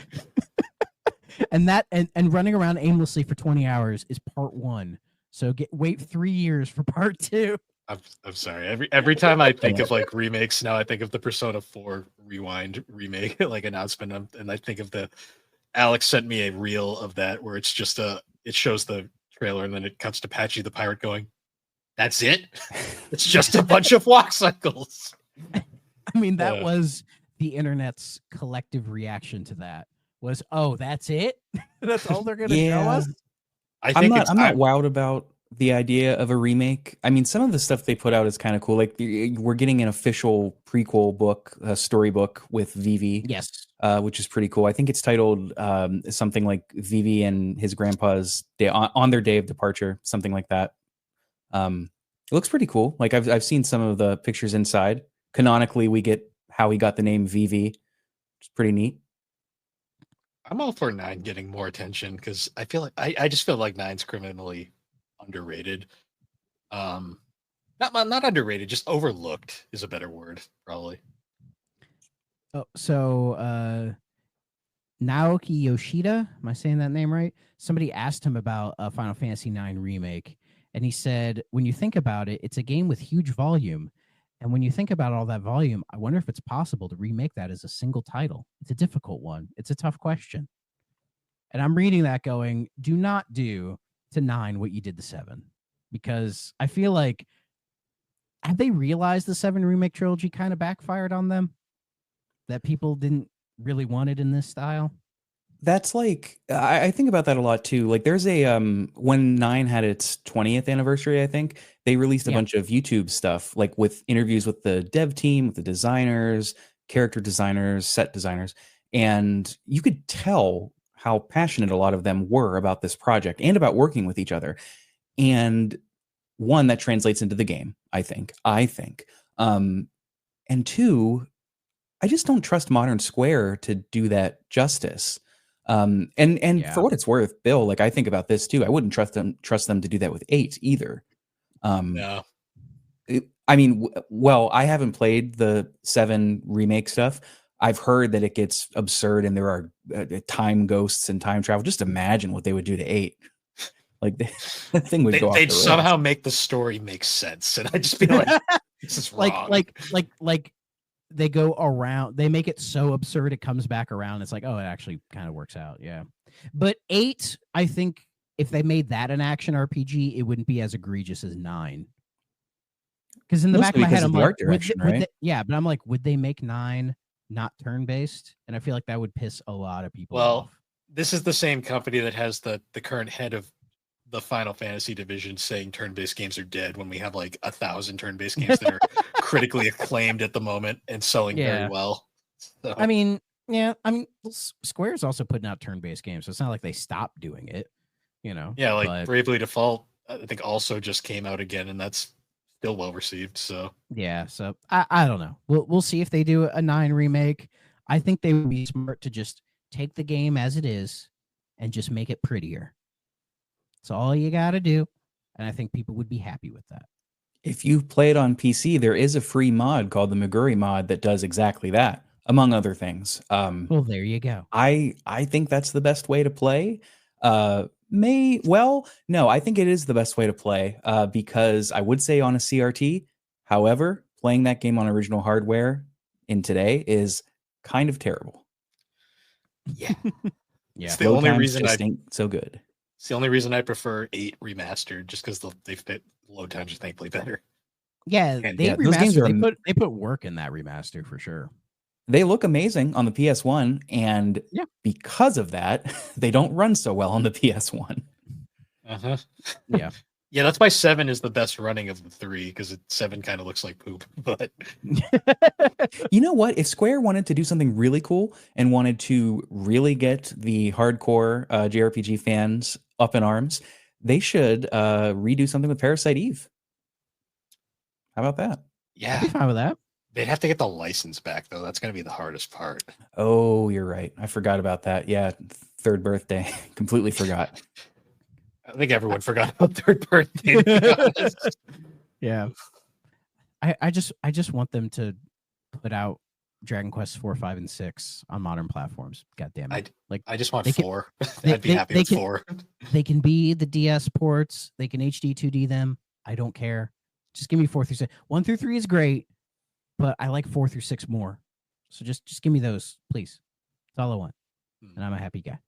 and running around aimlessly for 20 hours is part 1. So wait 3 years for part 2. I'm sorry. Every time I think of like remakes now, I think of the Persona 4 Rewind remake like announcement, and I think of Alex sent me a reel of that where it's just it shows the trailer and then it cuts to Patchy the pirate going, "That's it? It's just a bunch of walk cycles." I mean, that was the internet's collective reaction to that. Was, "Oh, that's it? That's all they're gonna show us?" I'm not wowed about the idea of a remake. I mean, some of the stuff they put out is kind of cool. Like we're getting an official prequel book, a storybook with Vivi. Yes. Which is pretty cool. I think it's titled something like Vivi and his grandpa's day on their day of departure, something like that. It looks pretty cool. Like I've seen some of the pictures inside. Canonically, we get how he got the name Vivi, which is pretty neat. I'm all for 9 getting more attention because I feel like I just feel like 9's criminally underrated. Not underrated, just overlooked is a better word, probably. Oh, so Naoki Yoshida, am I saying that name right? Somebody asked him about a Final Fantasy IX remake, and he said, when you think about it, it's a game with huge volume. And when you think about all that volume, I wonder if it's possible to remake that as a single title. It's a difficult one. It's a tough question. And I'm reading that going, do not do to 9 what you did to 7. Because I feel like have they realized the 7 remake trilogy kind of backfired on them? That people didn't really want it in this style? That's like I think about that a lot too. Like there's a when 9 had its 20th anniversary, I think they released a Yeah. bunch of YouTube stuff, like with interviews with the dev team, with the designers, character designers, set designers, and you could tell how passionate a lot of them were about this project and about working with each other. And one, that translates into the game, I think. And two, I just don't trust Modern Square to do that justice. And Yeah. for what it's worth, Bill, like I think about this too. I wouldn't trust them to do that with 8 either. No. I mean, well, I haven't played the 7 remake stuff. I've heard that it gets absurd and there are time ghosts and time travel. Just imagine what they would do to 8. Like that thing would go off the They'd rails. somehow make the story make sense, and I'd just be like, "This is wrong." like they go around, they make it so absurd it comes back around. It's like, oh, it actually kind of works out. Yeah. But 8, I think if they made that an action RPG, it wouldn't be as egregious as 9. Because in the back of Mostly my head, because of I'm the like, art direction, right? yeah, but I'm like, would they make 9 not turn-based? And I feel like that would piss a lot of people Well, off. this is the same company that has the current head of the Final Fantasy division saying turn-based games are dead when we have like 1,000 turn-based games that are critically acclaimed at the moment and selling very well. So. I mean, yeah, Square's also putting out turn-based games, so it's not like they stopped doing it, you know. Yeah, like but, Bravely Default, I think also just came out again, and that's still well received. So yeah, so I don't know. We'll see if they do a 9 remake. I think they would be smart to just take the game as it is and just make it prettier. That's all you got to do, and I think people would be happy with that. If you play it on PC, there is a free mod called the Meguri mod that does exactly that, among other things. Well, there you go. I think that's the best way to play. No, I think it is the best way to play because I would say on a CRT. However, playing that game on original hardware in today is kind of terrible. Yeah. Yeah. It's the only reason ain't so good. It's the only reason I prefer 8 remastered, just because they fit load times are thankfully better. Yeah, And they those games remastered. They put work in that remaster for sure. They look amazing on the PS1, and because of that, they don't run so well on the PS1. Uh-huh. Yeah. Yeah, that's why 7 is the best running of the 3, because 7 kind of looks like poop. But you know what? If Square wanted to do something really cool and wanted to really get the hardcore JRPG fans up in arms, they should redo something with Parasite Eve. How about that? Yeah, I'd be fine with that. They'd have to get the license back, though. That's going to be the hardest part. Oh, you're right. I forgot about that. Yeah, third birthday. Completely forgot. I think everyone forgot about third birthday. To be honest. Yeah. I just want them to put out Dragon Quest 4, 5, and 6 on modern platforms. God damn it. I just want 4. They, I'd be happy with 4. They can be the DS ports. They can HD 2D them. I don't care. Just give me 4 through 6. 1 through 3 is great, but I like 4 through 6 more. So just give me those, please. That's all I want. And I'm a happy guy.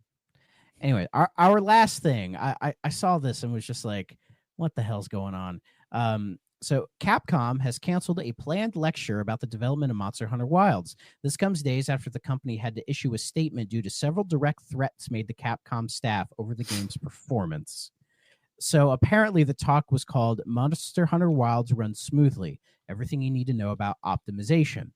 Anyway, our last thing, I saw this and was just like, what the hell's going on? So Capcom has canceled a planned lecture about the development of Monster Hunter Wilds. This comes days after the company had to issue a statement due to several direct threats made to Capcom staff over the game's performance. So apparently the talk was called Monster Hunter Wilds Runs Smoothly. Everything you need to know about optimization.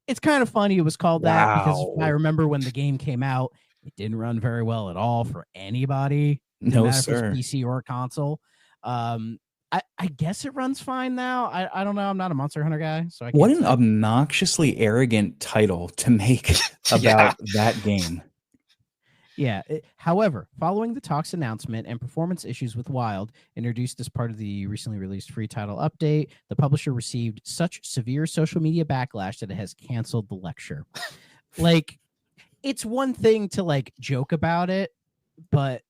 It's kind of funny it was called that because I remember when the game came out, it didn't run very well at all for anybody. No, matter sir. if it's PC or console. I guess it runs fine now. I don't know. I'm not a Monster Hunter guy, so what an obnoxiously arrogant title to make about that game. Yeah. However, following the talk's announcement and performance issues with Wild, introduced as part of the recently released free title update, the publisher received such severe social media backlash that it has canceled the lecture. Like, it's one thing to like joke about it, but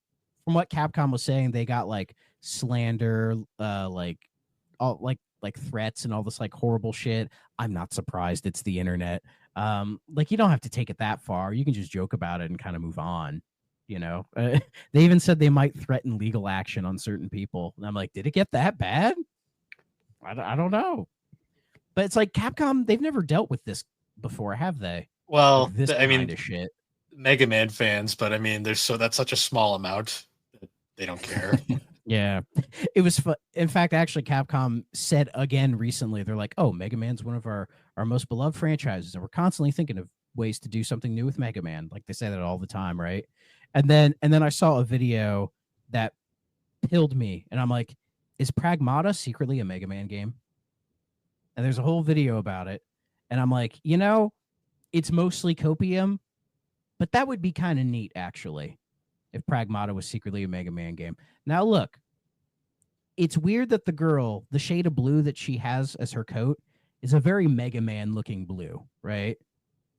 from what Capcom was saying, they got like slander, like threats and all this like horrible shit. I'm not surprised. It's the internet. Like you don't have to take it that far. You can just joke about it and kind of move on. You know, they even said they might threaten legal action on certain people. And I'm like, did it get that bad? I don't know. But it's like Capcom, they've never dealt with this before, have they? Well, Like this I mean, kind of shit. Mega Man fans, but I mean, that's such a small amount that they don't care. Yeah, it was. In fact, actually, Capcom said again recently, they're like, "Oh, Mega Man's one of our most beloved franchises, and we're constantly thinking of ways to do something new with Mega Man." Like they say that all the time, right? And then I saw a video that pilled me, and I'm like, "Is Pragmata secretly a Mega Man game?" And there's a whole video about it, and I'm like, it's mostly copium, but that would be kind of neat, actually, if Pragmata was secretly a Mega Man game. Now, look, it's weird that the shade of blue that she has as her coat is a very Mega Man looking blue, right?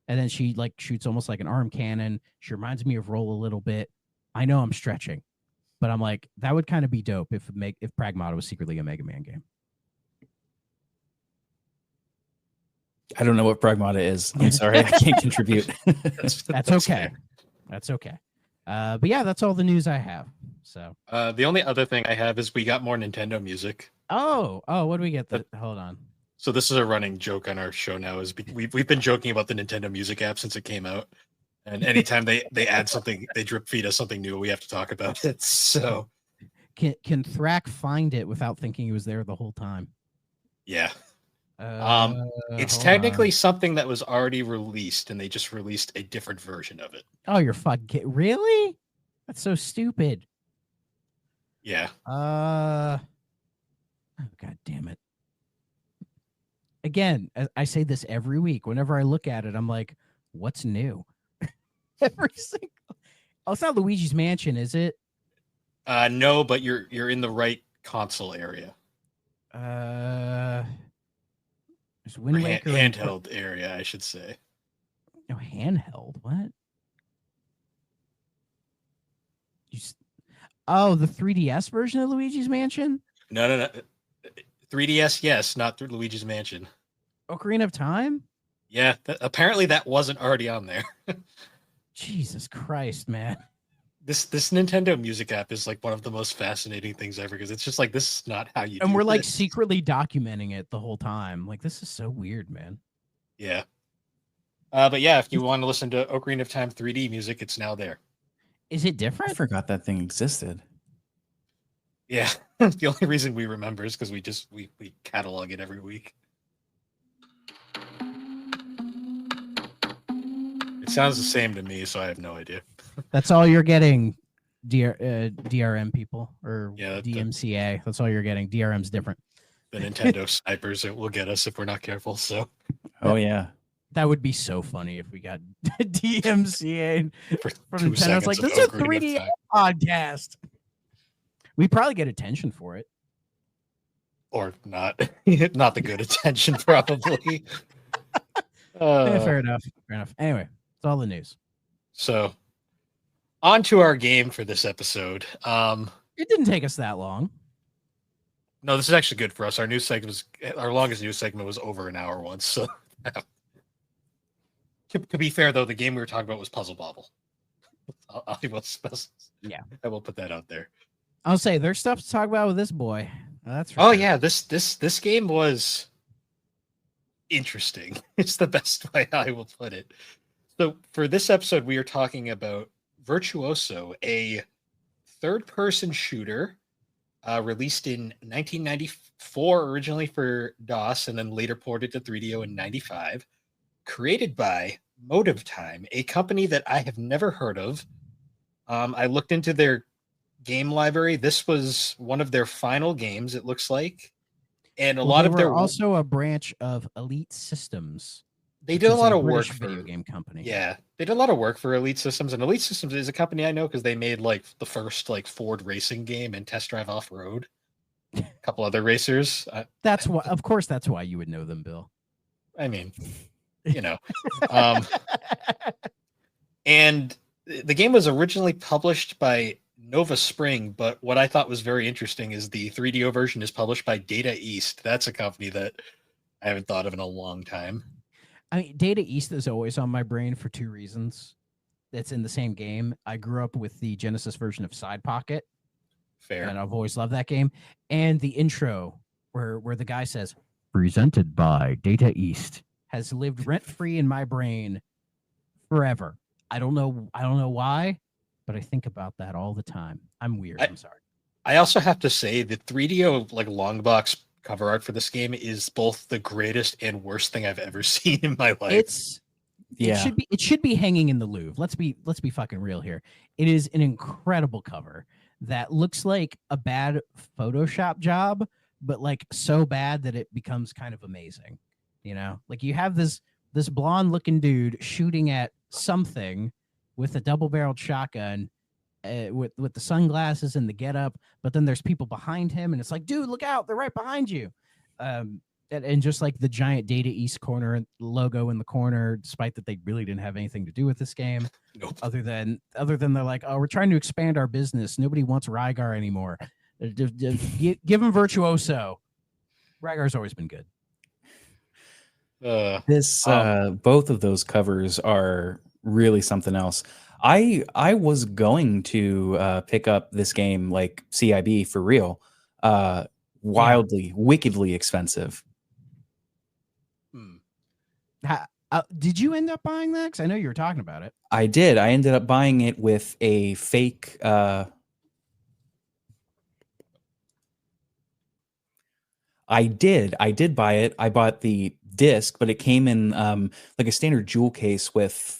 And then she like shoots almost like an arm cannon. She reminds me of Roll a little bit. I know I'm stretching, but I'm like, that would kind of be dope if Pragmata was secretly a Mega Man game. I don't know what Pragmata is. I'm sorry, I can't contribute. That's okay. That's okay. But yeah, that's all the news I have. So the only other thing I have is we got more Nintendo music. Oh, what do we get? Hold on. So this is a running joke on our show now. Is we've been joking about the Nintendo Music app since it came out, and anytime they add something, they drip feed us something new, we have to talk about it. So can Thrak find it without thinking he was there the whole time? Yeah. It's technically something that was already released, and they just released a different version of it. Oh, you're fucking kidding. Really? That's so stupid. Yeah. Oh, God damn it. Again, I say this every week. Whenever I look at it, I'm like, what's new? Every single. Oh, it's not Luigi's Mansion, is it? No, but you're in the right console area. There's Wind Waker handheld area, I should say. No, handheld. What? The 3DS version of Luigi's Mansion? No. 3DS, yes, not through Luigi's Mansion. Ocarina of Time? Yeah, apparently that wasn't already on there. Jesus Christ, man. This Nintendo Music app is like one of the most fascinating things ever, because it's just like, this is not how you do And we're this. like secretly documenting it the whole time. Like, this is so weird, man. Yeah. But yeah, if you want to listen to Ocarina of Time 3D music, it's now there. Is it different? I forgot that thing existed. Yeah. The only reason we remember is because we catalog it every week. It sounds the same to me, so I have no idea. That's all you're getting, DRM people, or DMCA. That's all you're getting. DRM's different. The Nintendo snipers will get us if we're not careful. So, oh yeah, that would be so funny if we got DMCA from Nintendo. It's like, this is a 3D podcast. We probably get attention for it, or not. Not the good attention, probably. Fair enough. Anyway, it's all the news. So, on to our game for this episode. It didn't take us that long. No, this is actually good for us. Our longest news segment was over an hour once. So, to be fair, though, the game we were talking about was Puzzle Bobble. I will put that out there. I'll say there's stuff to talk about with this boy. That's for sure. Yeah, this game was interesting. It's the best way I will put it. So for this episode, we are talking about Virtuoso, a third-person shooter released in 1994, originally for DOS, and then later ported to 3DO in 95. Created by Motive Time, a company that I have never heard of. I looked into their game library. This was one of their final games, it looks like. And a lot of their also a branch of Elite Systems. They did a lot of work for video game company. Yeah, they did a lot of work for Elite Systems, and Elite Systems is a company I know because they made like the first like Ford racing game and Test Drive Off Road. A couple other racers. That's why, of course, that's why you would know them, Bill. I mean, you know. And the game was originally published by Nova Spring, but what I thought was very interesting is the 3DO version is published by Data East. That's a company that I haven't thought of in a long time. I mean, Data East is always on my brain for two reasons. That's in the same game. I grew up with the Genesis version of Side Pocket. Fair. And I've always loved that game. And the intro where the guy says, "Presented by Data East," has lived rent free in my brain forever. I don't know why, but I think about that all the time. I'm weird. I'm sorry. I also have to say the 3DO like long box cover art for this game is both the greatest and worst thing I've ever seen in my life. It should be hanging in the Louvre. Let's be fucking real here. It is an incredible cover that looks like a bad Photoshop job, but like so bad that it becomes kind of amazing. You know, like you have this blonde looking dude shooting at something with a double-barreled shotgun, with the sunglasses and the getup, but then there's people behind him, and it's like, dude, look out, they're right behind you. And just like the giant Data East corner logo in the corner, despite that they really didn't have anything to do with this game, Nope. other than they're like, oh, we're trying to expand our business. Nobody wants Rygar anymore. Give them Virtuoso. Rygar's always been good. Both of those covers are really something else. I was going to pick up this game like CIB for real. Wildly, wickedly expensive. Did you end up buying that? Because I know you were talking about it. I did. I ended up buying it with a fake. I did buy it. I bought the disc, but it came in like a standard jewel case with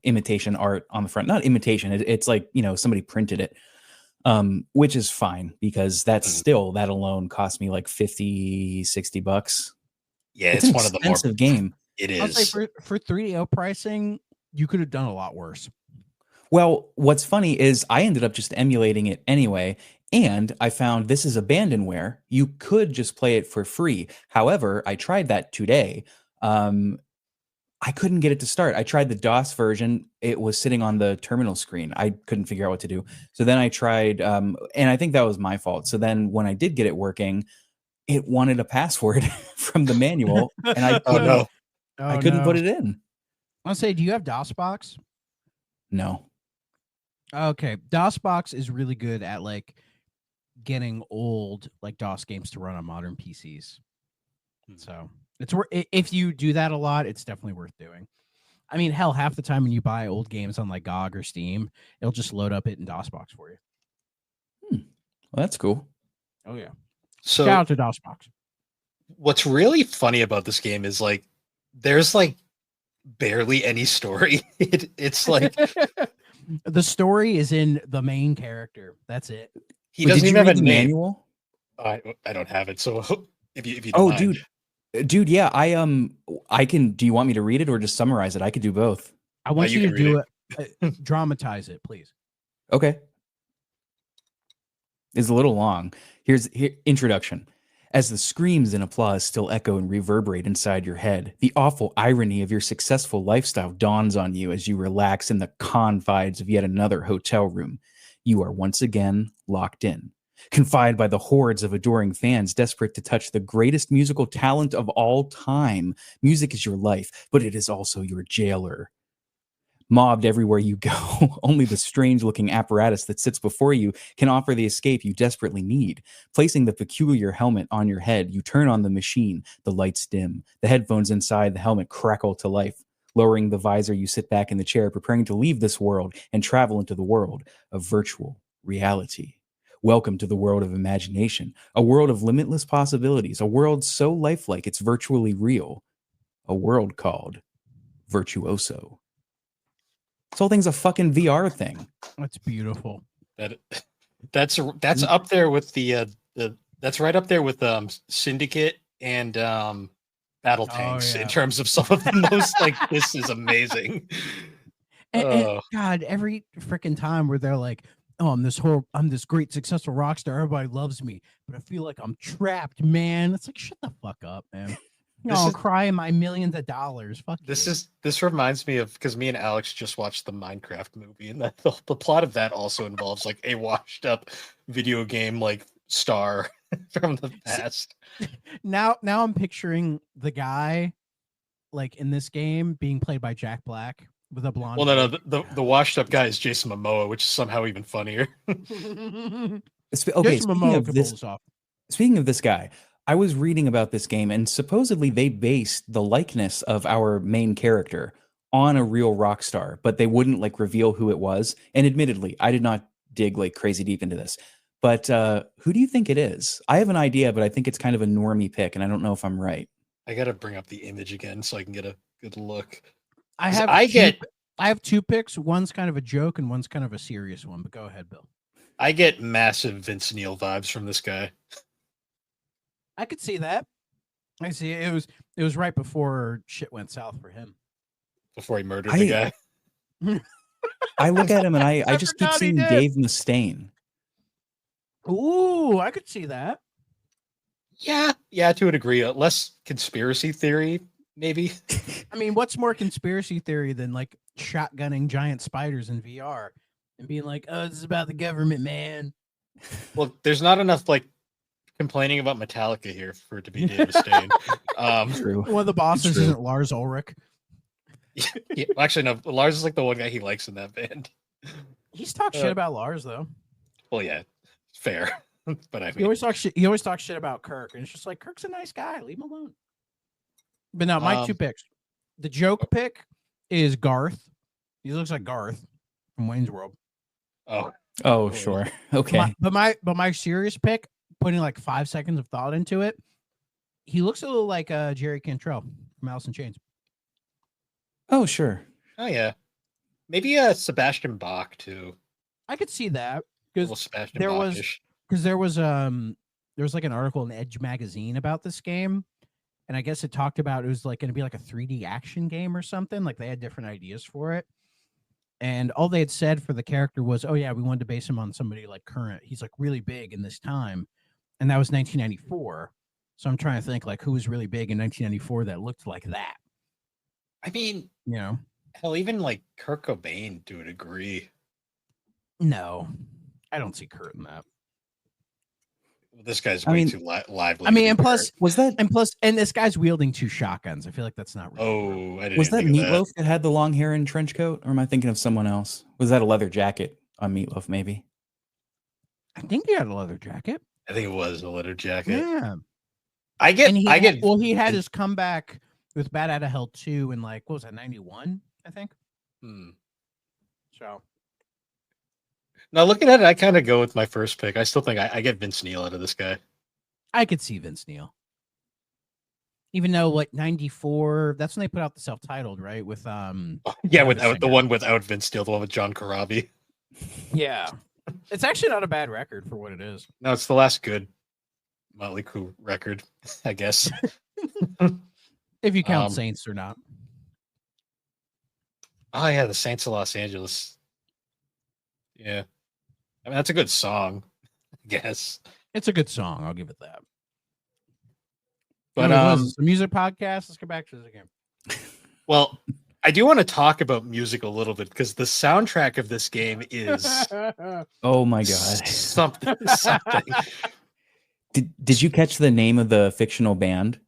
imitation art on the front. Not imitation. It's like somebody printed it. Which is fine because that alone cost me like $50-$60. Yeah, it's one of the more expensive game. It is. I'll say for 3DO pricing, you could have done a lot worse. Well, what's funny is I ended up just emulating it anyway, and I found this is abandonware. You could just play it for free. However, I tried that today. I couldn't get it to start. I tried the DOS version. It was sitting on the terminal screen. I couldn't figure out what to do. So then I tried, and I think that was my fault. So then when I did get it working, it wanted a password from the manual, and I couldn't, I couldn't put it in. I'll say, do you have DOSBox? No. Okay, DOSBox is really good at like getting old like DOS games to run on modern PCs. So it's if you do that a lot, it's definitely worth doing. I mean, hell, half the time when you buy old games on like GOG or Steam, it'll just load up it in DOSBox for you. Well, that's cool. Oh yeah. So shout out to DOSBox. What's really funny about this game is like there's like barely any story. It's like the story is in the main character. That's it. He doesn't even have a manual. I don't have it. So if you don't mind. Dude, yeah, I can. Do you want me to read it or just summarize it? I could do both. I want you to do it. Dramatize it, please. Okay. It's a little long. Here's introduction. As the screams and applause still echo and reverberate inside your head, the awful irony of your successful lifestyle dawns on you as you relax in the confines of yet another hotel room. You are once again locked in, confined by the hordes of adoring fans desperate to touch the greatest musical talent of all time. Music is your life, but it is also your jailer. Mobbed everywhere you go, only the strange-looking apparatus that sits before you can offer the escape you desperately need. Placing the peculiar helmet on your head, you turn on the machine. The lights dim. The headphones inside the helmet crackle to life. Lowering the visor, you sit back in the chair, preparing to leave this world and travel into the world of virtual reality. Welcome to the world of imagination, a world of limitless possibilities, a world so lifelike it's virtually real, a world called Virtuoso. This whole thing's a fucking VR thing. That's beautiful. That's up there with the that's right up there with Syndicate and Battle Tanks in terms of some of the most like this is amazing. And God, every freaking time where they're like, oh, I'm this great successful rock star, everybody loves me, but I feel like I'm trapped, man. It's like, shut the fuck up, man. I'll cry my millions of dollars. Fuck this reminds me of because me and Alex just watched the Minecraft movie, and the plot of that also involves like a washed up video game like star from the past. Now I'm picturing the guy like in this game being played by Jack Black with a blonde. Well, no, the washed up guy is Jason Momoa, which is somehow even funnier. Okay, Speaking of this guy, I was reading about this game, and supposedly they based the likeness of our main character on a real rock star, but they wouldn't like reveal who it was. And admittedly, I did not dig like crazy deep into this. But who do you think it is? I have an idea, but I think it's kind of a normie pick, and I don't know if I'm right. I gotta bring up the image again so I can get a good look. I 'Cause have I have two picks. One's kind of a joke and one's kind of a serious one. But go ahead, Bill. I get massive Vince Neil vibes from this guy. I could see that. I see it was right before shit went south for him. Before he murdered the guy. I look at him and I just keep forgot he seeing did. Dave Mustaine. Ooh, I could see that. Yeah, to a degree. Less conspiracy theory, maybe. I mean, what's more conspiracy theory than like shotgunning giant spiders in VR and being like, "Oh, this is about the government, man." Well, there's not enough like complaining about Metallica here for it to be Dave Mustaine. True. One of the bosses True. isn't Lars Ulrich. Yeah, actually, no. Lars is like the one guy he likes in that band. He's talked shit about Lars though. Well, yeah, fair. But I He mean, always talks shit. He always talks shit about Kirk, and it's just like Kirk's a nice guy. Leave him alone. But no, my two picks. The joke pick is Garth. He looks like Garth from Wayne's World. Oh, sure. Okay. But my serious pick, putting like 5 seconds of thought into it, he looks a little like Jerry Cantrell from Alice in Chains. Oh, sure. oh yeah, maybe Sebastian Bach too. I could see that Little because Sebastian there was Bach-ish. there was like an article in Edge magazine about this game, and I guess it talked about it was like going to be like a 3D action game or something. Like they had different ideas for it, and all they had said for the character was, "Oh yeah, we wanted to base him on somebody like current. He's like really big in this time," and that was 1994. So I'm trying to think like who was really big in 1994 that looked like that. I mean, You know, hell, even like Kurt Cobain to a degree. no, I don't see Kurt in that. This guy's I way mean- too lively. I to mean, be and plus, Was that and this guy's wielding two shotguns. I feel like that's not really true. I didn't. was that even think of Meatloaf that had the long hair and trench coat, or am I thinking of someone else? Was that a leather jacket on Meatloaf? Maybe. I think he had a leather jacket. I think it was a leather jacket. Yeah. I get. And he I had, get. well, he had his comeback with Bad Out of Hell 2 in like, what was that, 91, I think. Hmm. So Now looking at it, I kind of go with my first pick. I still think I get Vince Neil out of this guy. I could see Vince Neil. Even though like 94, that's when they put out the self-titled, right? With Yeah, the without the singer. one without Vince Neil, the one with John Corabi. Yeah. It's actually not a bad record for what it is. No, it's the last good Motley Crue record, I guess. If you count Um, Saints or not. Oh yeah, the Saints of Los Angeles. Yeah, I mean that's a good song, I guess. It's a good song, I'll give it that. But it's a music podcast. Let's go back to this again. well, I do want to talk about music a little bit because the soundtrack of this game is Oh my god. something. Did you catch the name of the fictional band?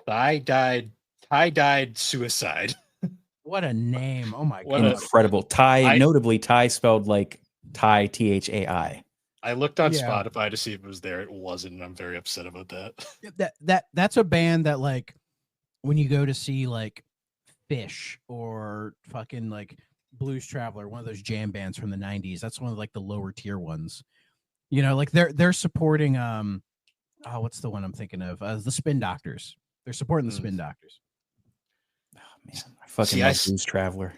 Ty died suicide. What a name. Oh my What god. a- Incredible. Ty, I- notably Ty spelled like Ty, Thai. I looked on Yeah. Spotify to see if it was there. It wasn't, and I'm very upset about that. That's a band that like when you go to see like Fish or fucking like Blues Traveler, one of those jam bands from the 90s, that's one of like the lower tier ones. You know, like they're supporting what's the one I'm thinking of? The Spin Doctors. They're supporting the Spin Doctors. Oh man, I fucking See, I love s- Blues Traveler.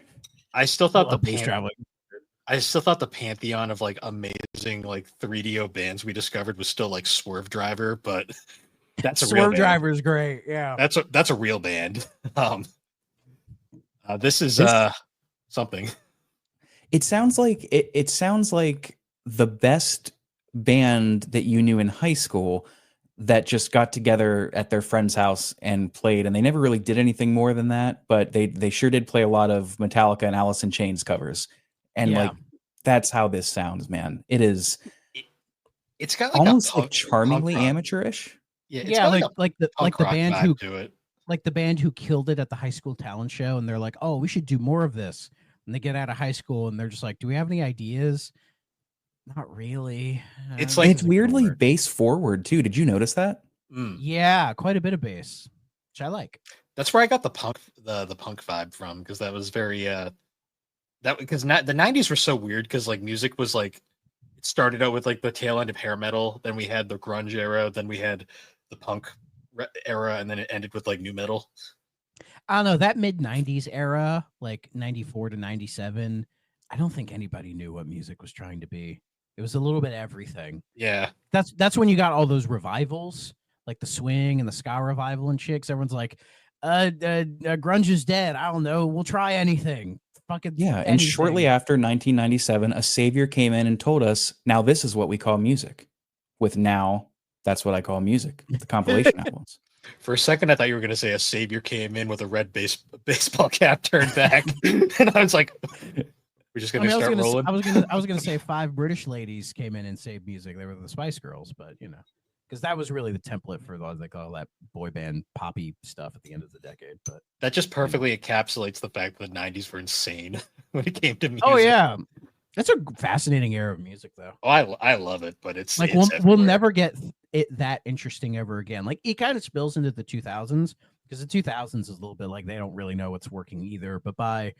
I still thought the Blues Traveler. I still thought the pantheon of like amazing like 3DO bands we discovered was still like Swerve Driver, but that's a real Swerve band. Driver is great. Yeah. That's a real band. This is This- something. It sounds like it sounds like the best band that you knew in high school that just got together at their friend's house and played, and they never really did anything more than that, but they sure did play a lot of Metallica and Alice in Chains covers. And Yeah. like that's how this sounds, man. It is It's got like almost a like punk charmingly rock- amateurish. Yeah, it's Yeah, got like a like the punk the rock band vibe who to it. like the band who killed it at the high school talent show, and they're like, "Oh, we should do more of this." And they get out of high school, and they're just like, "Do we have any ideas?" Not really. It's The like- It's music weirdly forward. bass forward too. Did you notice that? Mm. Yeah, quite a bit of bass, which I like. That's where I got the punk vibe from, because that was very that because the 90s were so weird, because like music was like, it started out with like the tail end of hair metal, then we had the grunge era, then we had the punk era, and then it ended with like new metal. I don't know, that mid 90s era, like 94 to 97, I don't think anybody knew what music was trying to be. It was a little bit everything. Yeah. That's when you got all those revivals, like the swing and the ska revival and shit. 'Cause everyone's like, grunge is dead. I don't know. We'll try anything. Fucking Yeah, and shortly anything. after 1997, a savior came in and told us, "Now this is what we call music." With "Now that's what I call music," the compilation albums. For a second, I thought you were going to say a savior came in with a red baseball cap turned back, and I was like, "We're just I going mean, to start rolling." I was gonna say 5 British ladies came in and saved music. They were the Spice Girls, but you know, because that was really the template for like all that boy band poppy stuff at the end of the decade. But That just perfectly encapsulates the fact that the 90s were insane when it came to music. oh yeah, that's a fascinating era of music, though. Oh, I love it, but it's Like it's we'll everywhere. never get it that interesting ever again. Like it kind of spills into the 2000s, because the 2000s is a little bit like they don't really know what's working either. But by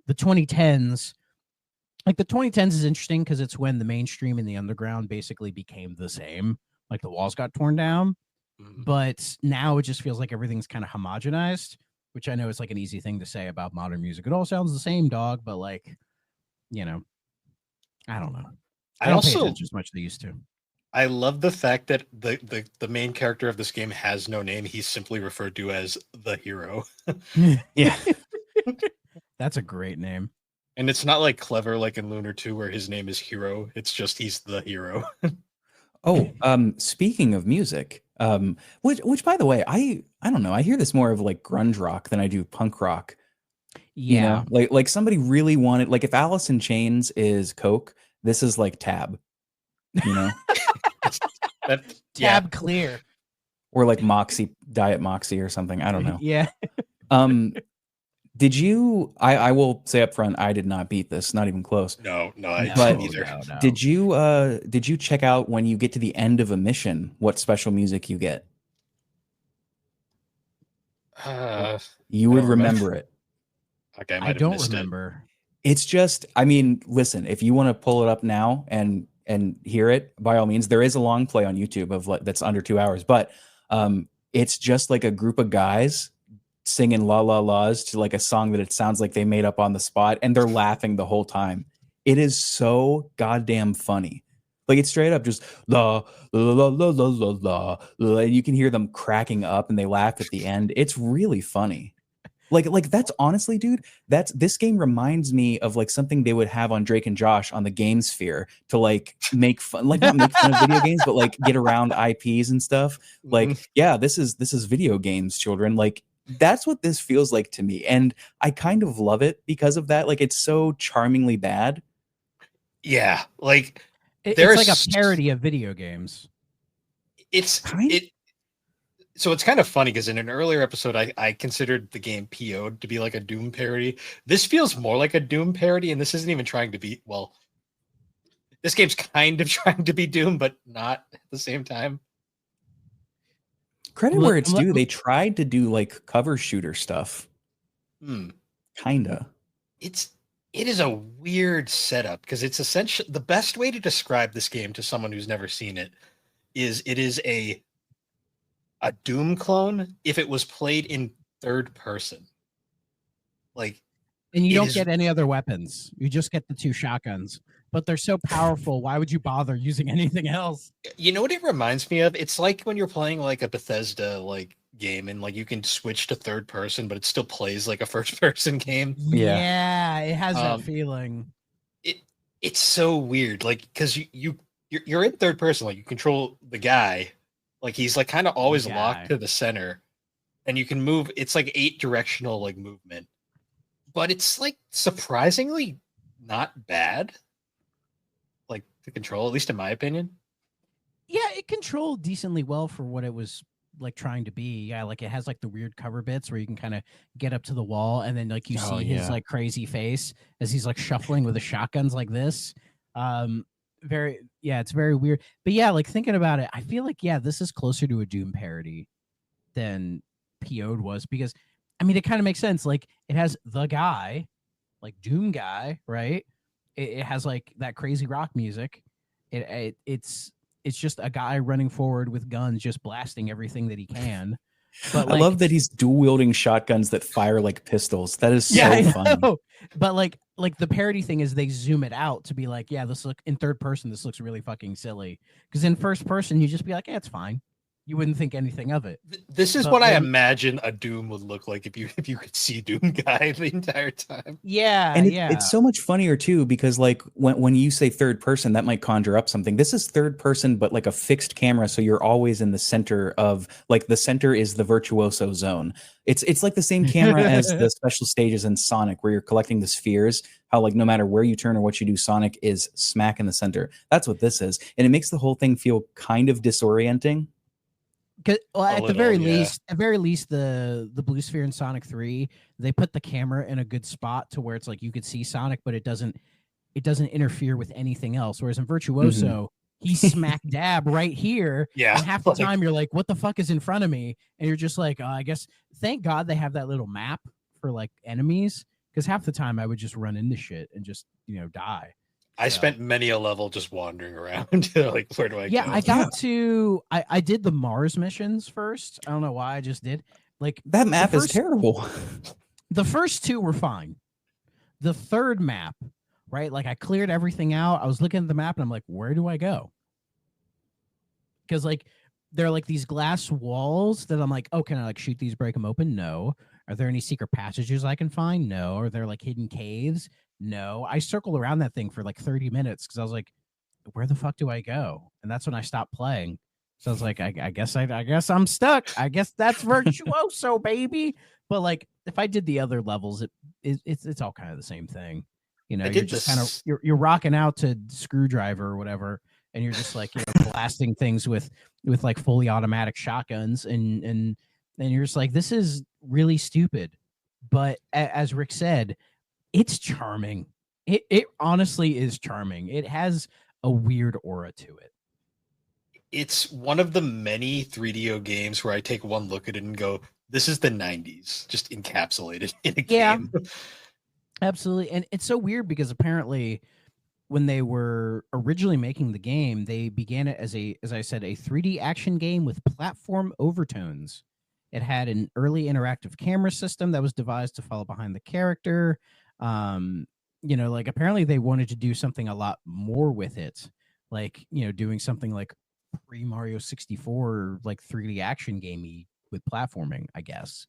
the 2010s, like the 2010s is interesting because it's when the mainstream and the underground basically became the same. Like the walls got torn down, Mhm. but now it just feels like everything's kind of homogenized, which I know is like an easy thing to say about modern music. It all sounds the same, dog, but like, you know, I don't know. I don't pay attention as much as they used to. I love the fact that the main character of this game has no name. He's simply referred to as the hero. Yeah. That's a great name. And it's not like clever like in Lunar 2 where his name is Hero. It's just he's the hero. Oh, speaking of music, which by the way, I don't know, I hear this more of like grunge rock than I do punk rock. Yeah. You know, like somebody really wanted, like if Alice in Chains is Coke, this is like Tab, you know, That, yeah. Tab clear. or like Moxie, Diet Moxie or something. I don't know. Yeah. Did you? I will say up front, I did not beat this, not even close. No, I But- didn't either. no. Did you check out when you get to the end of a mission what special music you get? You I would don't remember it. Okay, I might I have don't missed remember. It's just, I mean, listen, if you want to pull it up now and hear it, by all means, there is a long play on YouTube of that's under 2 hours, but it's just like a group of guys singing la la la's to like a song that it sounds like they made up on the spot, and they're laughing the whole time. It is so goddamn funny. Like it's straight up just la la la la la la la, la, and you can hear them cracking up and they laugh at the end. It's really funny. Like that's honestly, dude, this game reminds me of like something they would have on Drake and Josh on the Game Sphere to like make fun, like not make fun of video games, but like get around IPs and stuff. Like, Mhm. yeah, this is video games, children. Like that's what this feels like to me. And I kind of love it because of that. Like it's so charmingly bad. Yeah, like It's There's- like a parody of video games. it's Kind- it. So it's kind of funny because in an earlier episode, I considered the game PO'd to be like a Doom parody. This feels more like a Doom parody, and this isn't even trying to be, well, this game's kind of trying to be Doom, but not at the same time. Credit Look- where it's look- due. They tried to do like cover shooter stuff. Hmm. Kinda. It is a weird setup because it's essentially the best way to describe this game to someone who's never seen it is a Doom clone if it was played in third person. Like And you It don't is- get any other weapons. You just get the 2 shotguns. But they're so powerful. Why would you bother using anything else? you know what it reminds me of? It's like when you're playing like a Bethesda like game and like you can switch to third person, but it still plays like a first person game. Yeah. Yeah, it has that Um, feeling. It's so weird, like because you're in third person, like you control the guy, like he's like kind of always guy. locked to the center, and you can move. It's like 8 directional like movement, but it's like surprisingly not bad. Like to control, at least in my opinion. Yeah, it controlled decently well for what it was like trying to be. Yeah, like it has like the weird cover bits where you can kind of get up to the wall and then like you Oh, see his yeah. like crazy face as he's like shuffling with the shotguns like this. it's very weird. But yeah, like thinking about it, I feel like this is closer to a Doom parody than PO'd was, because I mean it kind of makes sense. Like it has the guy, like Doom guy, right? It has like that crazy rock music. It's just a guy running forward with guns, just blasting everything that he can. But I like, love that he's dual wielding shotguns that fire like pistols. That is so fun. But like the parody thing is they zoom it out to be like, yeah, this look in third person. This looks really fucking silly. Because in first person, you just be like, yeah, it's fine. You wouldn't think anything of it. This is what I imagine a Doom would look like if you could see Doom guy the entire time. Yeah, and it's so much funnier too, because like when you say third person, that might conjure up something. This is third person, but like a fixed camera, so you're always in the center of, like, the center is the virtuoso zone. It's like the same camera as the special stages in Sonic, where you're collecting the spheres. How like no matter where you turn or what you do, Sonic is smack in the center. That's what this is, and it makes the whole thing feel kind of disorienting. Well, at the very least, the blue sphere in Sonic 3, they put the camera in a good spot to where it's like you could see Sonic, but it doesn't interfere with anything else. Whereas in Virtuoso, he's smack dab right here. Yeah. And half the time you're like, what the fuck is in front of me? And you're just like, I guess thank God they have that little map for like enemies, because half the time I would just run into shit and just, die. I spent many a level just wandering around. Like, where do I go? I did the Mars missions first. I don't know why, I just did. Like, that map is terrible. The first two were fine. The third map, right? Like I cleared everything out. I was looking at the map and I'm like, where do I go? Because like there are like these glass walls that I'm like, oh, can I like shoot these, break them open? No. Are there any secret passages I can find? No. Are there like hidden caves? No. I circled around that thing for like 30 minutes because I was like, where the fuck do I go? And that's when I stopped playing. So I was like, I guess I'm stuck. I guess that's Virtuoso, baby. But like, if I did the other levels, it's all kind of the same thing. You're just kind of you're rocking out to Screwdriver or whatever, and you're just like blasting things with like fully automatic shotguns, and you're just like, this is really stupid. But as Rick said, it's charming. It honestly is charming. It has a weird aura to it. It's one of the many 3DO games where I take one look at it and go, this is the 90s, just encapsulated in a game. Absolutely. And it's so weird because apparently when they were originally making the game, they began it as I said, a 3D action game with platform overtones. It had an early interactive camera system that was devised to follow behind the character. Like apparently they wanted to do something a lot more with it. Like, doing something like pre-Mario 64, like 3D action gamey with platforming, I guess.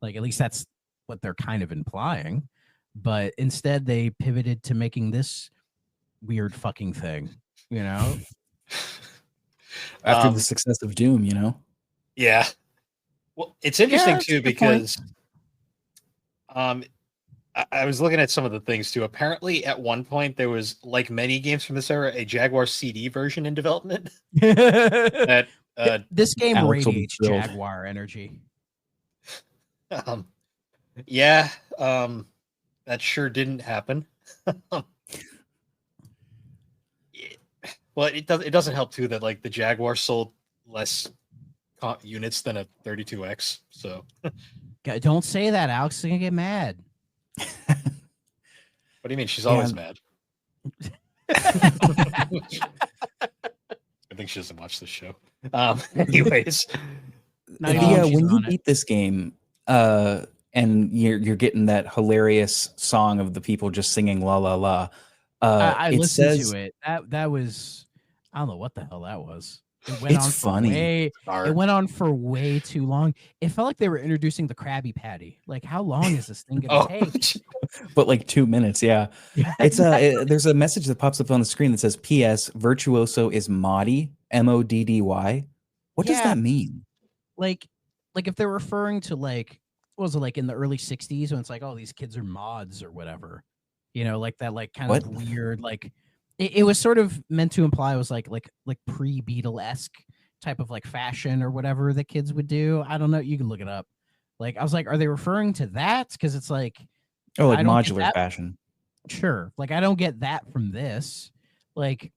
Like, at least that's what they're kind of implying. But instead, they pivoted to making this weird fucking thing, After the success of Doom, Yeah. Well, it's interesting, too, because I was looking at some of the things, too. Apparently, at one point, there was, like many games from this era, a Jaguar CD version in development. That this game radiates Jaguar energy. That sure didn't happen. Well, it doesn't help too that like the Jaguar sold less units than a 32X. So don't say that, Alex is gonna get mad. What do you mean? She's always mad. I think she doesn't watch this show. Anyways, when you beat this game, and you're getting that hilarious song of the people just singing "La La La." I listened to it. That was, I don't know what the hell that was. It's funny. It went on for way too long. It felt like they were introducing the Krabby Patty. Like, how long is this thing gonna take? But like 2 minutes, yeah. It's there's a message that pops up on the screen that says, "P.S. Virtuoso is Moddy, Moddy." What does that mean? Like if they're referring to like, what was it, like in the early 60s when it's like, oh, these kids are mods or whatever, like that, like kind of weird, like it was sort of meant to imply it was like pre-Beatle-esque type of like fashion or whatever that kids would do. I don't know. You can look it up. Like, I was like, are they referring to that? Because it's like, like modular fashion. Sure. Like, I don't get that from this. Like,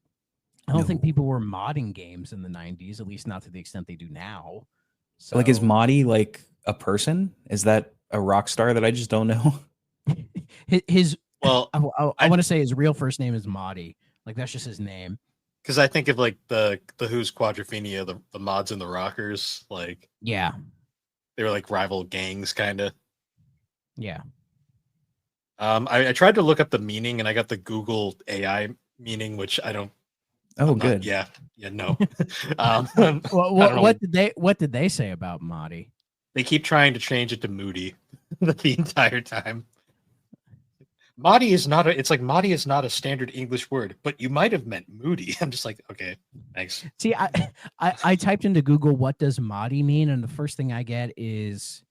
I don't think No. people were modding games in the 90s, at least not to the extent they do now. So Like, is Madi like a person? Is that a rock star that I just don't know? his Well, I want to say his real first name is Madi. Like that's just his name. because I think of like the Who's Quadrophenia, the Mods and the Rockers, like Yeah. they were like rival gangs, kind of. Yeah. I tried to look up the meaning, and I got the Google AI meaning, which I don't. Oh, I'm not- good. yeah, no. Well, I don't know. what did they say about Madi? They keep trying to change it to Moody the entire time. Mahdi is not a. It's like Mahdi is not a standard English word, but you might have meant Moody. I'm just like, okay, thanks. See, I typed into Google what does Madi mean, and the first thing I get is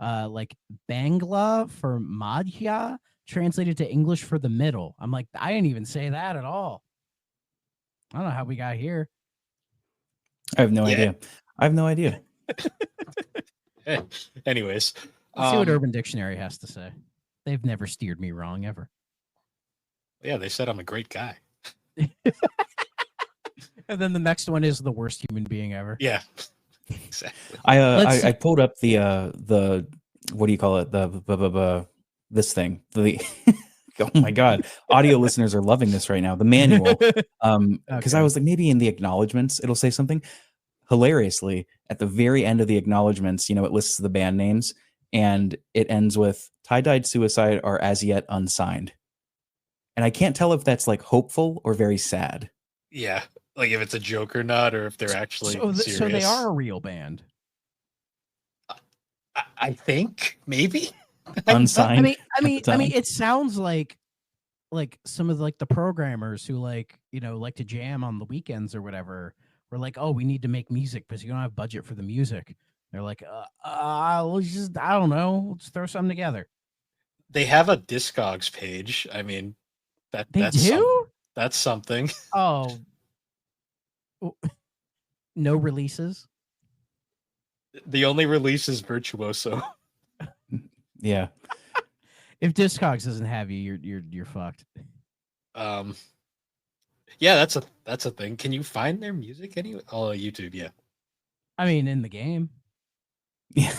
like Bangla for Madhya, translated to English for the middle. I'm like, I didn't even say that at all. I don't know how we got here. I have no Yeah. idea. I have no idea. Anyways, Let's see what Urban Dictionary has to say. They've never steered me wrong ever. yeah, they said I'm a great guy. And then the next one is the worst human being ever. Yeah, exactly. Let's I pulled up the what do you call it, the this thing, the oh my god, audio listeners are loving this right now, the manual, because Okay. I was like, maybe in the acknowledgments it'll say something. Hilariously, at the very end of the acknowledgments, it lists the band names, and it ends with tie-dyed suicide are as yet unsigned, and I can't tell if that's like hopeful or very sad. Yeah, like if it's a joke or not, or if they're actually serious. So they are a real band. I think maybe Unsigned. I mean, it sounds like some of like the programmers who like to jam on the weekends or whatever. We're like, oh, we need to make music because you don't have budget for the music. They're like, let's just, I don't know, let's throw something together. they have a Discogs page. I mean, They that's do? that's something. Oh, no releases. The only release is Virtuoso. Yeah. If Discogs doesn't have you, you're fucked. Yeah, that's a thing. Can you find their music anyway? Oh, YouTube, yeah. I mean, in the game. Yeah.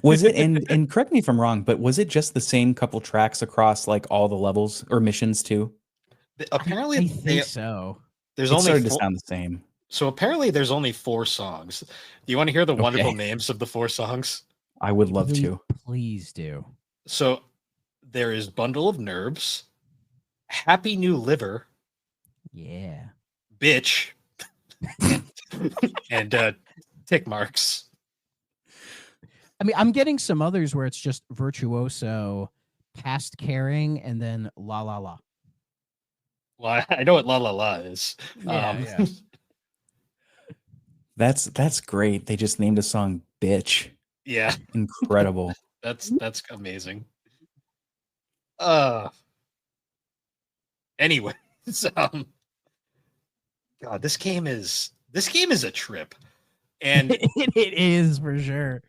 Was it, and correct me if I'm wrong, but was it just the same couple tracks across like all the levels or missions too? Apparently, I think so. There's It only started to four, sound the same. so apparently there's only 4 songs. Do you want to hear the Okay. wonderful names of the 4 songs? I would love to. Please do. So there is Bundle of Nerves, Happy New Liver, Yeah. Bitch, and Tick Marks. I mean, I'm getting some others where it's just Virtuoso, Past Caring, and then La La La. Well, I know what La La La is. Yeah. That's great. They just named a song "Bitch." Yeah, Incredible. that's amazing. Anyways, God, this game is a trip. And it is for sure.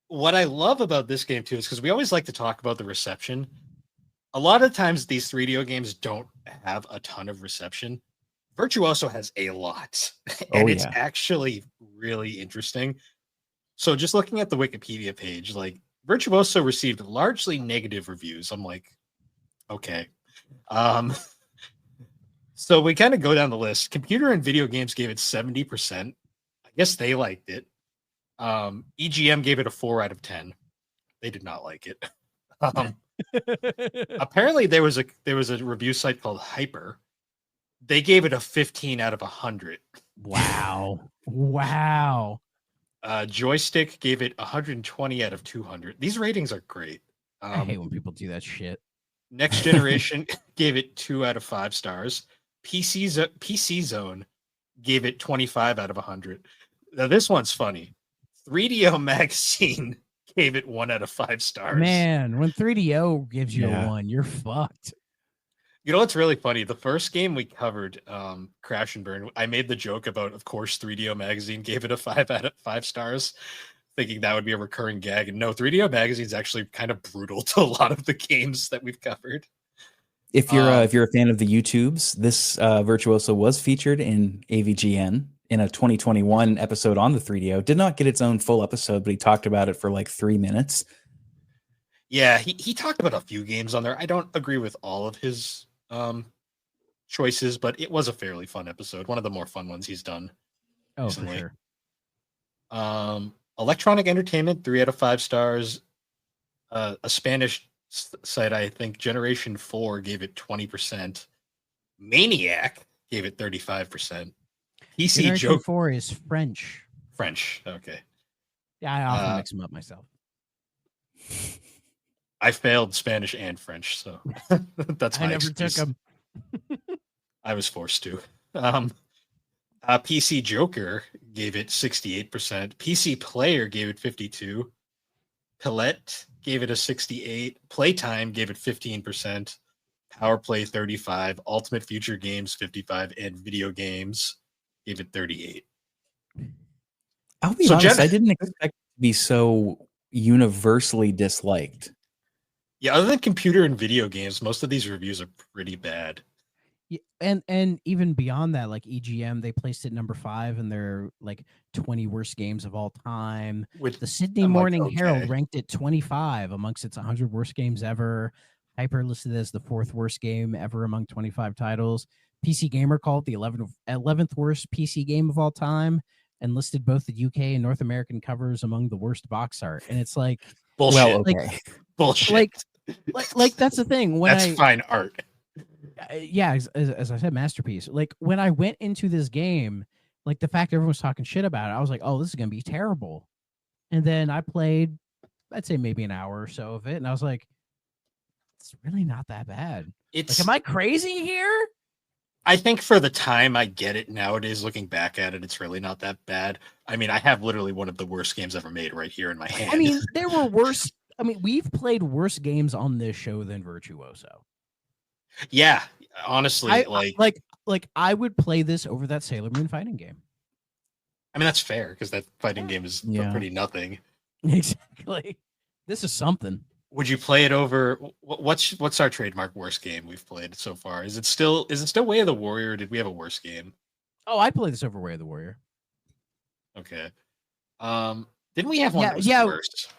what I love about this game too is because we always like to talk about the reception. A lot of times these 3DO games don't have a ton of reception. Virtuoso has a lot, and it's yeah. actually really interesting. So just looking at the Wikipedia page, like Virtuoso received largely negative reviews. I'm like, okay. So we kind of go down the list. Computer and Video Games gave it 70%. I guess they liked it. EGM gave it a 4 out of 10. They did not like it. Apparently there was a review site called Hyper. They gave it a 15 out of 100. Wow. Wow. Joystick gave it 120 out of 200. These ratings are great. I hate when people do that shit. Next Generation gave it 2 out of 5 stars. PC Zone gave it 25 out of 100. Now this one's funny. 3DO Magazine gave it 1 out of 5 stars. Man, when 3DO gives you Yeah. a 1, you're fucked. You know what's really funny? The first game we covered, Crash and Burn, I made the joke about, of course, 3DO Magazine gave it a 5 out of 5 stars, thinking that would be a recurring gag. And no, 3DO Magazine's actually kind of brutal to a lot of the games that we've covered. If you're a fan of the YouTubes, this Virtuoso was featured in AVGN in a 2021 episode on the 3DO. Did not get its own full episode, but he talked about it for like 3 minutes. Yeah, he talked about a few games on there. I don't agree with all of his choices, but it was a fairly fun episode. One of the more fun ones he's done recently. For sure. Electronic Entertainment, 3 out of 5 stars. A Spanish site, I think, Generation 4 gave it 20%. Maniac gave it 35%. PC Generation Joke 4 is French. French. Okay. Yeah, I often mix them up myself. I failed Spanish and French, so that's my I never excuse. took them. I was forced to. PC Joker gave it 68%. PC Player gave it 52%. Palette gave it a 68%. Playtime gave it 15%. Power Play 35%. Ultimate Future Games 55%. And Video Games gave it 38%. I'll be honest, I didn't expect it to be so universally disliked. Yeah, other than computer and video games, most of these reviews are pretty bad. Yeah, and even beyond that, like EGM, they placed it number 5 in their like 20 worst games of all time. With the Sydney Morning Herald ranked it 25 amongst its 100 worst games ever. Hyper listed as the 4th worst game ever among 25 titles. PC Gamer called it the 11th worst PC game of all time, and listed both the UK and North American covers among the worst box art. And it's like bullshit. Well, okay. Like, bullshit. Like that's the thing. When that's fine art. Yeah, as I said, masterpiece. Like when I went into this game, like the fact everyone was talking shit about it, I was like, oh, this is gonna be terrible. And then I played, I'd say maybe an hour or so of it, and I was like, it's really not that bad. It's like, am I crazy here? I think for the time I get it nowadays, looking back at it, it's really not that bad. I mean, I have literally one of the worst games ever made right here in my hand. I mean, there were worse. I mean, we've played worse games on this show than Virtuoso. Yeah, honestly, I would play this over that Sailor Moon fighting game. I mean, that's fair because that fighting game is pretty nothing. Exactly. This is something. Would you play it over? What's our trademark worst game we've played so far? Is it still Way of the Warrior? Or did we have a worse game? Oh, I'd play this over Way of the Warrior. Okay. Didn't we have one that was worse?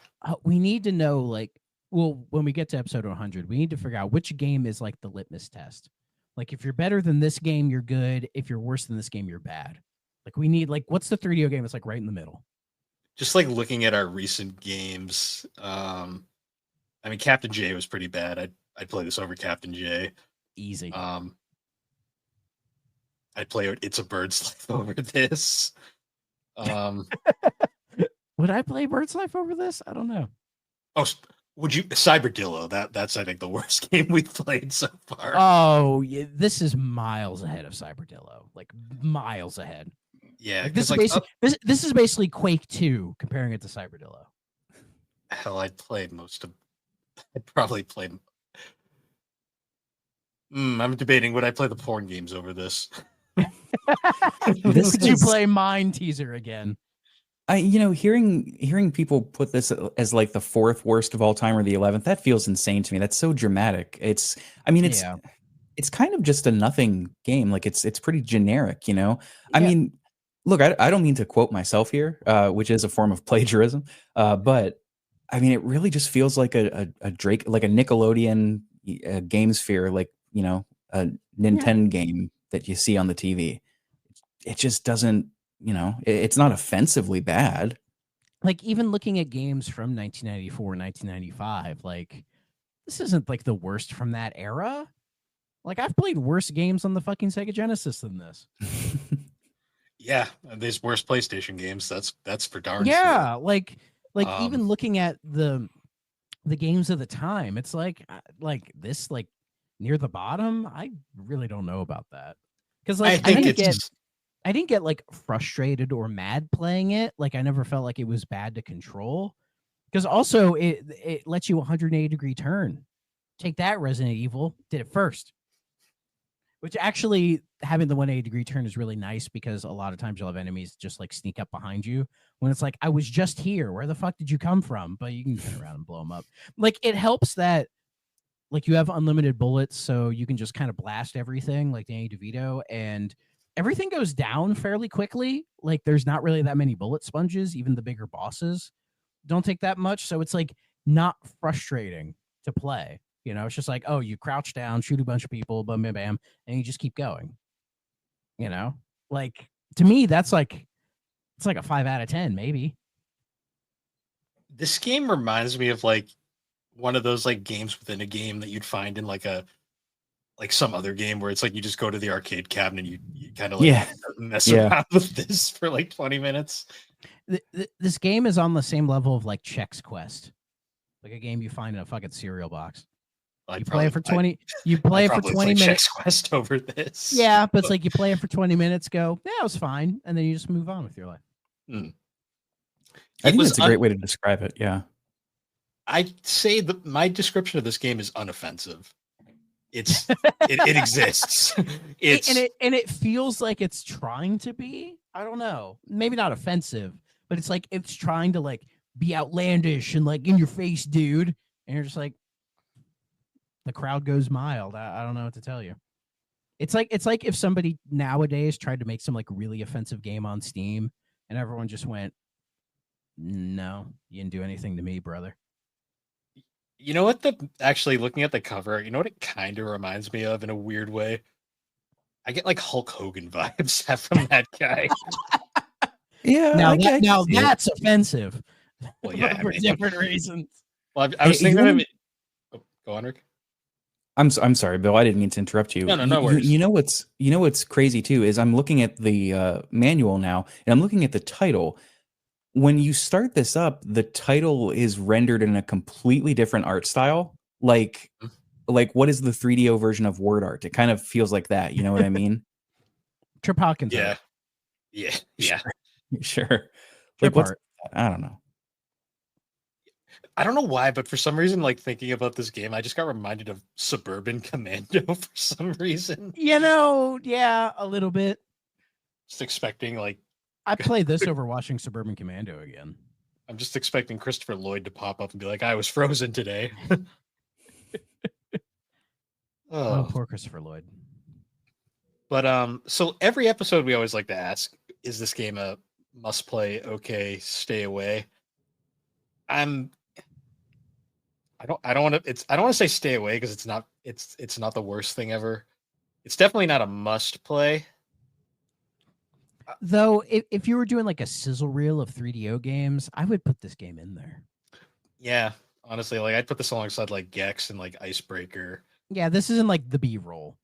We need to know, like, well, when we get to episode 100, we need to figure out which game is like the litmus test. Like, if you're better than this game, you're good. If you're worse than this game, you're bad. Like, we need, like, what's the 3DO game that's like right in the middle? Just like looking at our recent games. I mean, Captain J was pretty bad. I'd play this over Captain J. Easy. I'd play It's a Bird's Life over this. Would I play Bird's Life over this? I don't know. Oh, would you? Cyberdillo. That's I think the worst game we've played so far. Oh, yeah, this is miles ahead of Cyberdillo. Like miles ahead. Yeah, like, this is basically Quake 2 comparing it to Cyberdillo. Hell, I'd probably play. I'm debating, would I play the porn games over this? Would you play Mind Teaser again? Hearing people put this as like the 4th worst of all time or the 11th, that feels insane to me. That's so dramatic. It's kind of just a nothing game. Like it's pretty generic, you know? Yeah. I mean, look, I don't mean to quote myself here, which is a form of plagiarism. But I mean, it really just feels like a Drake, like a Nickelodeon game sphere, like, you know, a Nintendo game that you see on the TV. It just doesn't, you know, it's not offensively bad. Like, even looking at games from 1994, 1995, like, this isn't like the worst from that era. Like, I've played worse games on the fucking Sega Genesis than this. Yeah, there's worse PlayStation games. That's for darn sure. Yeah, like even looking at the games of the time, it's like this, like near the bottom. I really don't know about that, because like I didn't get like frustrated or mad playing it. Like, I never felt like it was bad to control, because also it lets you 180-degree turn. Take that, Resident Evil did it first. Which actually, having the 180-degree turn is really nice, because a lot of times you'll have enemies just like sneak up behind you when it's like, I was just here. Where the fuck did you come from? But you can turn around and blow them up. Like, it helps that like you have unlimited bullets, so you can just kind of blast everything like Danny DeVito, and everything goes down fairly quickly. Like there's not really that many bullet sponges. Even the bigger bosses don't take that much, so it's like not frustrating to play. You know, it's just like, oh, you crouch down, shoot a bunch of people, bam, bam, bam, and you just keep going. You know, like to me, that's like it's like a 5 out of 10, maybe. This game reminds me of like one of those like games within a game that you'd find in like some other game where it's like you just go to the arcade cabinet and you kind of like Yeah. mess Yeah. around with this for like 20 minutes. This game is on the same level of like Chex Quest, like a game you find in a fucking cereal box. You play it for 20. You play it for 20 minutes. Chex Quest over this. Yeah, but it's like you play it for 20 minutes. Go, yeah, it was fine, and then you just move on with your life. I think that's a great way to describe it. Yeah. I'd say that my description of this game is unoffensive. It exists. And it feels like it's trying to be. I don't know, maybe not offensive, but it's like it's trying to like be outlandish and like in your face, dude. And you're just like, the crowd goes mild. I don't know what to tell you. It's like if somebody nowadays tried to make some like really offensive game on Steam, and everyone just went, "No, you didn't do anything to me, brother." You know what? Actually looking at the cover, you know what it kind of reminds me of in a weird way. I get like Hulk Hogan vibes from that guy. Yeah. Now that's offensive. Well, yeah, for different reasons. Well, I was thinking of it. Oh, go on, Rick. I'm sorry, Bill. I didn't mean to interrupt you. No worries. You know what's crazy too is I'm looking at the manual now, and I'm looking at the title. When you start this up, the title is rendered in a completely different art style. Like what is the 3DO version of word art? It kind of feels like that. You know what I mean? Trip Hawkins. Yeah. Sure. Trip Like art. I don't know. I don't know why, but for some reason, like thinking about this game, I just got reminded of Suburban Commando for some reason. You know, yeah, a little bit. Just expecting like I played this over watching Suburban Commando again. I'm just expecting Christopher Lloyd to pop up and be like, "I was frozen today." Oh, poor Christopher Lloyd. But so every episode we always like to ask, is this game a must play? Okay, stay away. I don't want to say stay away because it's not the worst thing ever. It's definitely not a must play. Though, if you were doing like a sizzle reel of 3DO games, I would put this game in there. Yeah, honestly, like I'd put this alongside like Gex and like Icebreaker. Yeah, this isn't like the B-roll.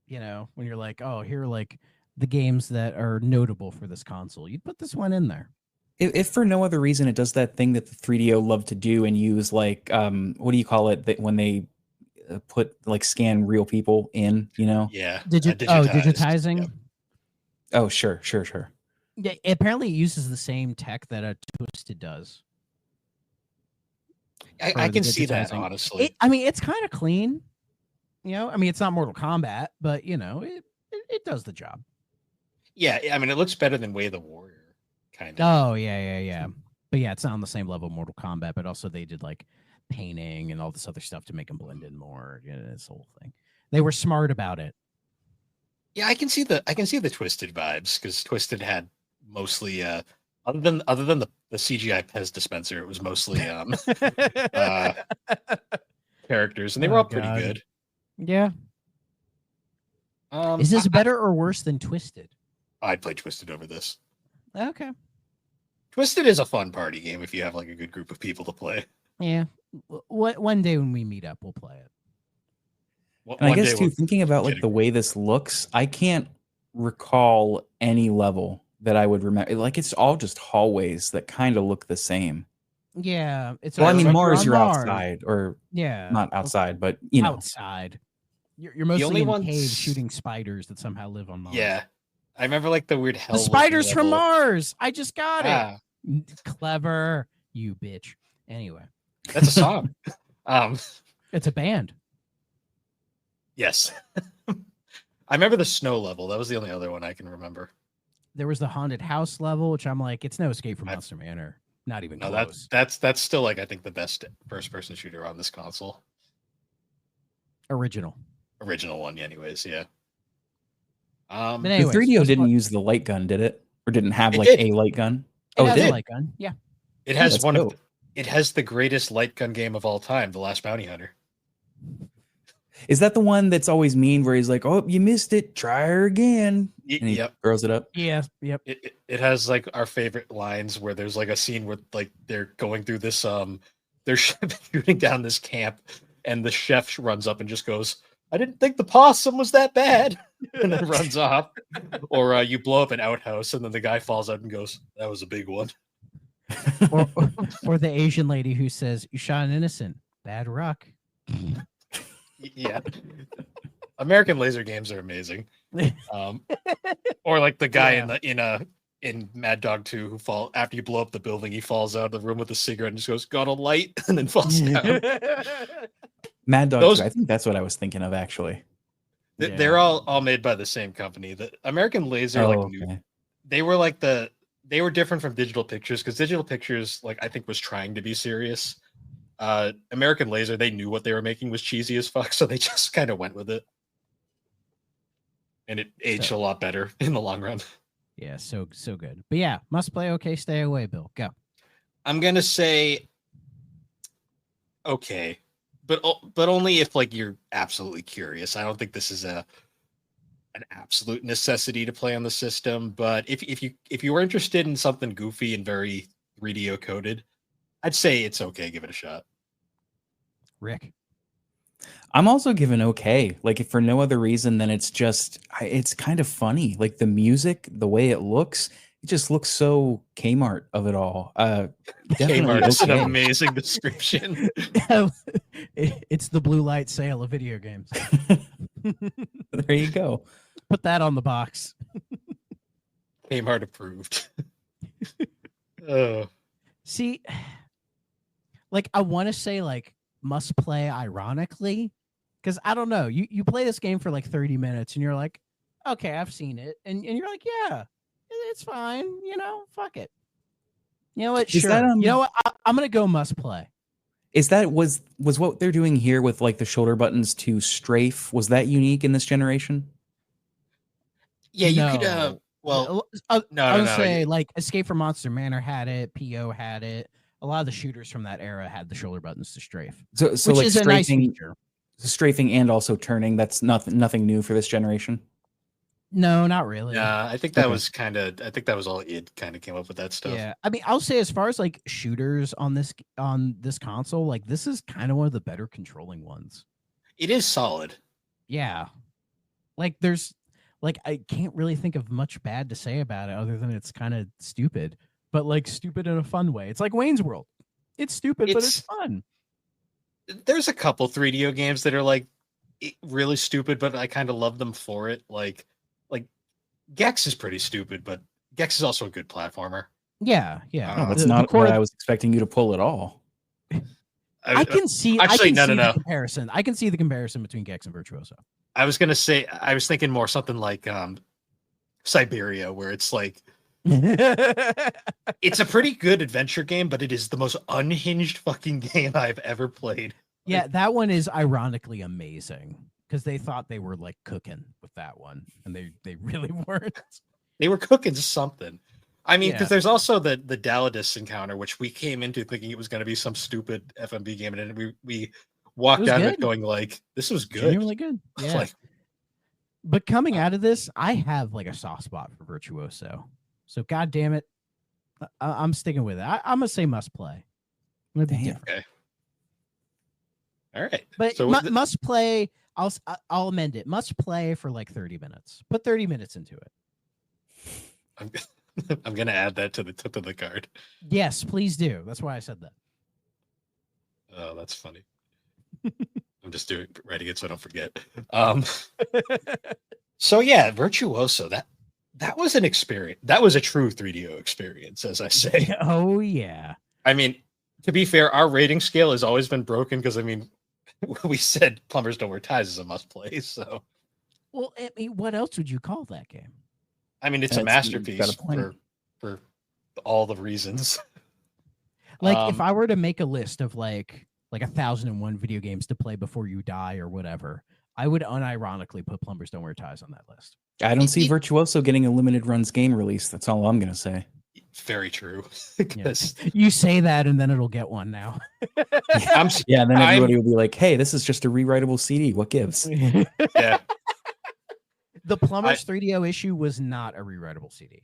You know, when you're like, oh, here are like the games that are notable for this console. You'd put this one in there. If for no other reason, it does that thing that the 3DO love to do and use like what do you call it? That when they put like scan real people in, you know? Yeah, digitizing. Yep. Oh, sure. Yeah, apparently it uses the same tech that a Twisted does. I can see that, honestly. It's kind of clean. You know, it's not Mortal Kombat, but you know, it does the job. Yeah, I mean, it looks better than Way of the Warrior, kind of. Oh, yeah. But yeah, it's not on the same level of Mortal Kombat, but also they did like painting and all this other stuff to make them blend in more. You know, this whole thing. They were smart about it. Yeah, I can see the Twisted vibes because Twisted had mostly other than the CGI Pez dispenser, it was mostly characters, and they were all pretty good. Yeah. Is this better or worse than Twisted? I'd play Twisted over this. Okay. Twisted is a fun party game if you have like a good group of people to play. Yeah. One day when we meet up, we'll play it. And I guess too, thinking about like the way this looks, I can't recall any level that I would remember. Like it's all just hallways that kind of look the same. Yeah, well, I mean, Mars, you're outside, or yeah, not outside, but you know, outside. You're mostly in caves shooting spiders that somehow live on Mars. Yeah, I remember like the weird hell. The spiders from Mars. I just got it. Clever, you bitch. Anyway, that's a song. It's a band. Yes. I remember the snow level. That was the only other one I can remember. There was the haunted house level, which I'm like, it's no Escape from Monster Manor. Not even close. That's still like I think the best first person shooter on this console. Original. Original one, anyways. Yeah. But The anyways, 3DO Must didn't Play- use the light gun, did it? Or didn't have It like did. a light gun? it Oh, it has a did. light gun. Yeah. It has that's one dope. of. It has the greatest light gun game of all time, The Last Bounty Hunter. Is that the one that's always mean where he's like, "Oh, you missed it. Try her again." And he Yep. throws it up. Yeah. Yep. It has like our favorite lines where there's like a scene where like they're going through this they're shooting down this camp and the chef runs up and just goes, "I didn't think the possum was that bad," and then runs off. Or you blow up an outhouse and then the guy falls out and goes, "That was a big one." or the Asian lady who says, "You shot an innocent. Bad luck." Yeah. American laser games are amazing. Or like the guy in Mad Dog 2 who fall after you blow up the building, he falls out of the room with a cigarette and just goes, "Got a light," and then falls down. Mad Dog Those- 2, I think that's what I was thinking of actually. They're all made by the same company. The American Laser, okay. they were different from Digital Pictures because Digital Pictures, like I think, was trying to be serious. American Laser, they knew what they were making was cheesy as fuck, so they just kind of went with it, and it aged a lot better in the long run. Yeah, so good. But yeah, Must Play. Okay, stay away, Bill. Go. I'm gonna say okay, but only if like you're absolutely curious. I don't think this is an absolute necessity to play on the system. But if you were interested in something goofy and very 3DO coded, I'd say it's okay. Give it a shot. Rick. I'm also giving okay. Like if for no other reason than it's kind of funny. Like the music, the way it looks, it just looks so Kmart of it all. Definitely Kmart is an okay. amazing description. It's the blue light sale of video games. There you go. Put that on the box. Kmart approved. Oh. See, like I want to say like Must Play ironically, because I don't know. You play this game for like 30 minutes and you're like, okay, I've seen it. And you're like, yeah, it's fine. You know, fuck it. You know what? Is Sure. that, You know what? I'm going to go Must Play. Is that was what they're doing here with like the shoulder buttons to strafe? Was that unique in this generation? Yeah, you No. could. Well, I no. would say like Escape from Monster Manor had it. PO had it. A lot of the shooters from that era had the shoulder buttons to strafe, So which like is a nice strafing, feature. strafing and also turning. That's nothing new for this generation. No, not really. yeah, I think that Okay. was kind of. I think that was all id kind of came up with that stuff. Yeah, I mean, I'll say as far as like shooters on this console, like this is kind of one of the better controlling ones. It is solid. Yeah, like there's like I can't really think of much bad to say about it other than it's kind of stupid, but like stupid in a fun way. It's like Wayne's World. It's stupid, but it's fun. There's a couple 3DO games that are like really stupid, but I kind of love them for it. Like Gex is pretty stupid, but Gex is also a good platformer. Yeah. No, that's The not core- what I was expecting you to pull at all. I can see. Actually, I can see no. the comparison. I can see the comparison between Gex and Virtuoso. I was gonna say I was thinking more something like Siberia, where it's like it's a pretty good adventure game, but it is the most unhinged fucking game I've ever played. Yeah, that one is ironically amazing because they thought they were like cooking with that one, and they really weren't. They were cooking something. I mean, because Yeah. there's also the Dalidus encounter, which we came into thinking it was going to be some stupid FMV game, and then we walked was out of it good. going like, "This was good." Genuinely good. Yeah. Like, But coming out of this, I have like a soft spot for Virtuoso. So god damn it, I'm sticking with it. I'm gonna say Must Play. I'm gonna be Damn. different. okay, all right. But So what the- Must Play. I'll amend it. Must Play for like 30 minutes. Put 30 minutes into it. I'm, I'm gonna add that to the card. Yes, please do. That's why I said that. Oh, that's funny. I'm just writing it so I don't forget. So yeah, Virtuoso. That was an experience. That was a true 3DO experience, as I say. Oh yeah. I mean, to be fair, our rating scale has always been broken because I mean, we said Plumbers Don't Wear Ties is a must play. So Well, I mean, what else would you call that game? I mean, it's a That's- you've masterpiece got a point. for all the reasons. Like, if Um, I were to make a list of like like 1,001 video games to play before you die or whatever, I would unironically put Plumbers Don't Wear Ties on that list. I don't see Virtuoso getting a limited runs game release. That's all I'm gonna say. Very true. Yeah. 'Cause You say that, and then it'll get one now. Yeah, and then everybody will be like, "Hey, this is just a rewritable CD. What gives?" yeah. The Plumbers 3DO issue was not a rewritable CD.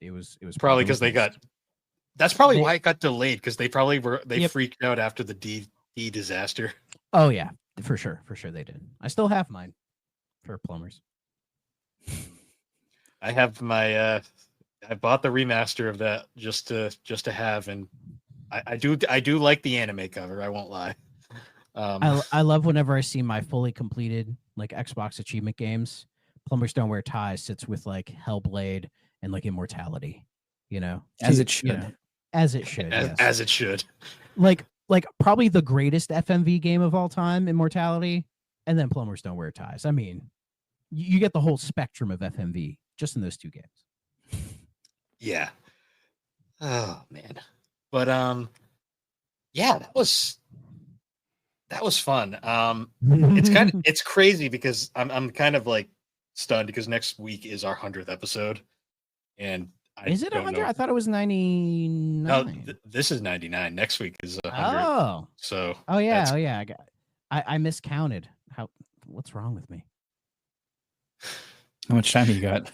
It was Probably because they got. That's probably why it got delayed, because they probably freaked out after the D disaster. Oh yeah, for sure they did. I still have mine for Plumbers. I have my I bought the remaster of that just to have, and I do like the anime cover, I won't lie. I love whenever I see my fully completed like Xbox achievement games. Plumbers Don't Wear Ties sits with like Hellblade and like Immortality, you know, As it should. You know, as it should. As it should. Like probably the greatest FMV game of all time, Immortality, and then Plumbers Don't Wear Ties. I mean, you get the whole spectrum of FMV just in those two games. Yeah. Oh man. But yeah, that was fun. It's crazy because I'm kind of like stunned because next week is our 100th episode, and is it 100? I thought it was 99. No, this is 99. Next week is 100. Oh, so yeah. I miscounted. What's wrong with me? How much time you got?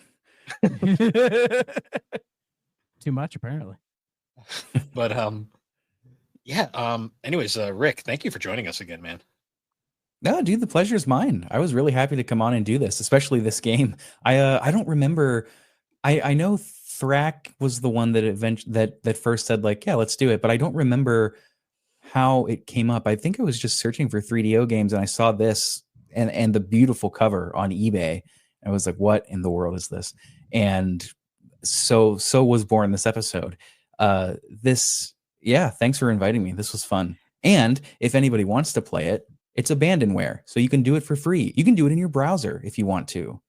Too much, apparently. But yeah. Anyways, Rick, thank you for joining us again, man. No, dude, the pleasure is mine. I was really happy to come on and do this, especially this game. I don't remember. I know Thrak was the one that first said like, yeah, let's do it, but I don't remember how it came up. I think I was just searching for 3DO games and I saw this and the beautiful cover on eBay. I was like, what in the world is this? And so was born this episode. Thanks for inviting me. This was fun. And if anybody wants to play it, it's abandonware, so you can do it for free. You can do it in your browser if you want to.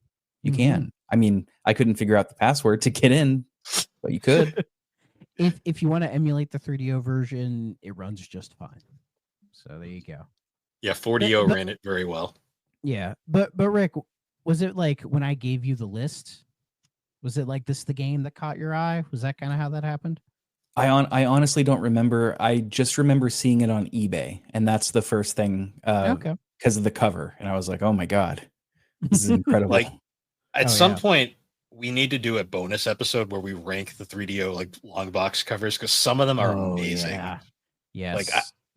You can. I mean, I couldn't figure out the password to get in, but you could. If you want to emulate the 3DO version, it runs just fine. So there you go. Yeah, 4DO ran it very well. Yeah, but Rick, was it like when I gave you the list? Was it like this the game that caught your eye? Was that kind of how that happened? I honestly don't remember. I just remember seeing it on eBay, and that's the first thing. Okay. Because of the cover, and I was like, "Oh my god, this is incredible!" Like at some point, we need to do a bonus episode where we rank the 3DO like long box covers because some of them are amazing. Yeah. Yes. Like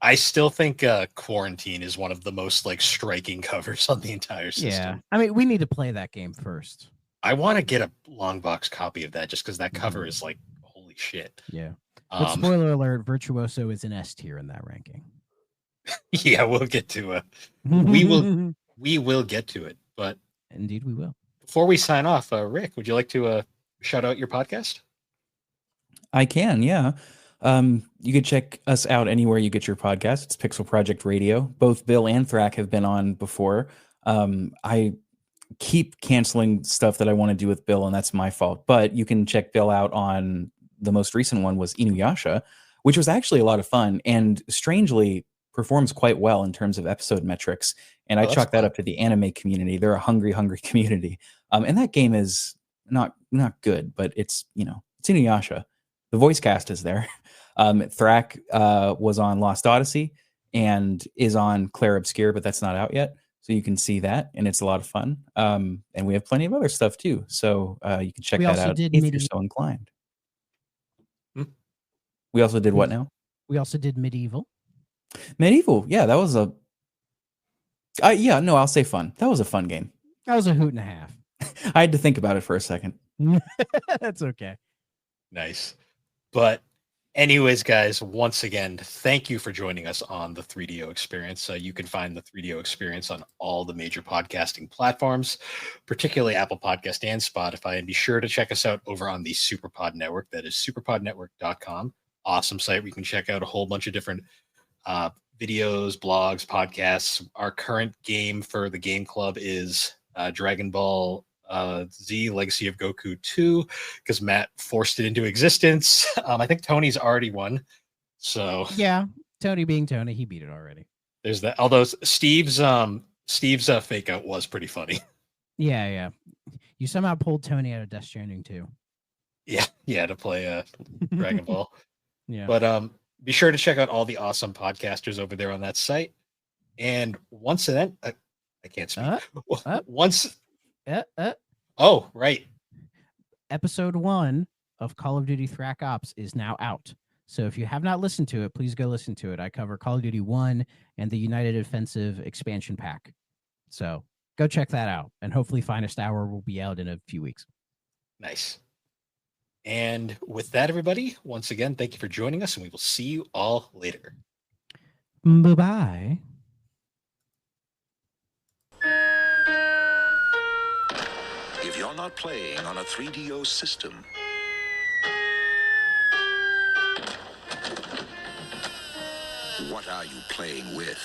I still think Quarantine is one of the most like striking covers on the entire system. Yeah. I mean, we need to play that game first. I want to get a long box copy of that just because that cover is like holy shit. Yeah. But spoiler alert, Virtuoso is an S tier in that ranking. Yeah, we'll get to it. We will get to it. But indeed we will. Before we sign off, Rick, would you like to shout out your podcast? I can, yeah. You can check us out anywhere you get your podcast. It's Pixel Project Radio. Both Bill and Thrak have been on before. I keep canceling stuff that I want to do with Bill, and that's my fault. But you can check Bill out on the most recent one was Inuyasha, which was actually a lot of fun and strangely performs quite well in terms of episode metrics. And I chalk that up to the anime community. They're a hungry community. And that game is not good, but it's Inuyasha. The voice cast is there. Thrak was on Lost Odyssey and is on Claire Obscure, but that's not out yet. So you can see that, and it's a lot of fun. And we have plenty of other stuff too. So you can check that out if you're so inclined. We also did what now? We also did Medieval. Yeah, that was I'll say fun. That was a fun game. That was a hoot and a half. I had to think about it for a second. That's okay. Nice. But anyways, guys, once again, thank you for joining us on the 3DO Experience. You can find the 3DO Experience on all the major podcasting platforms, particularly Apple Podcast and Spotify. And be sure to check us out over on the Superpod Network. That is superpodnetwork.com. Awesome site where you can check out a whole bunch of different videos, blogs, podcasts. Our current game for the game club is Dragon Ball Z Legacy of Goku 2 because Matt forced it into existence. I think Tony's already won. So yeah, Tony being Tony, he beat it already. There's that. Although Steve's fake out was pretty funny. Yeah. You somehow pulled Tony out of Death Stranding too. Yeah, to play Dragon Ball. Yeah. But be sure to check out all the awesome podcasters over there on that site. And once again, I can't speak. Oh, right. Episode 1 of Call of Duty Thrak Ops is now out. So if you have not listened to it, please go listen to it. I cover Call of Duty 1 and the United Offensive expansion pack. So go check that out. And hopefully Finest Hour will be out in a few weeks. Nice. And with that, everybody, once again, thank you for joining us, and we will see you all later. Bye-bye. If you're not playing on a 3DO system, what are you playing with?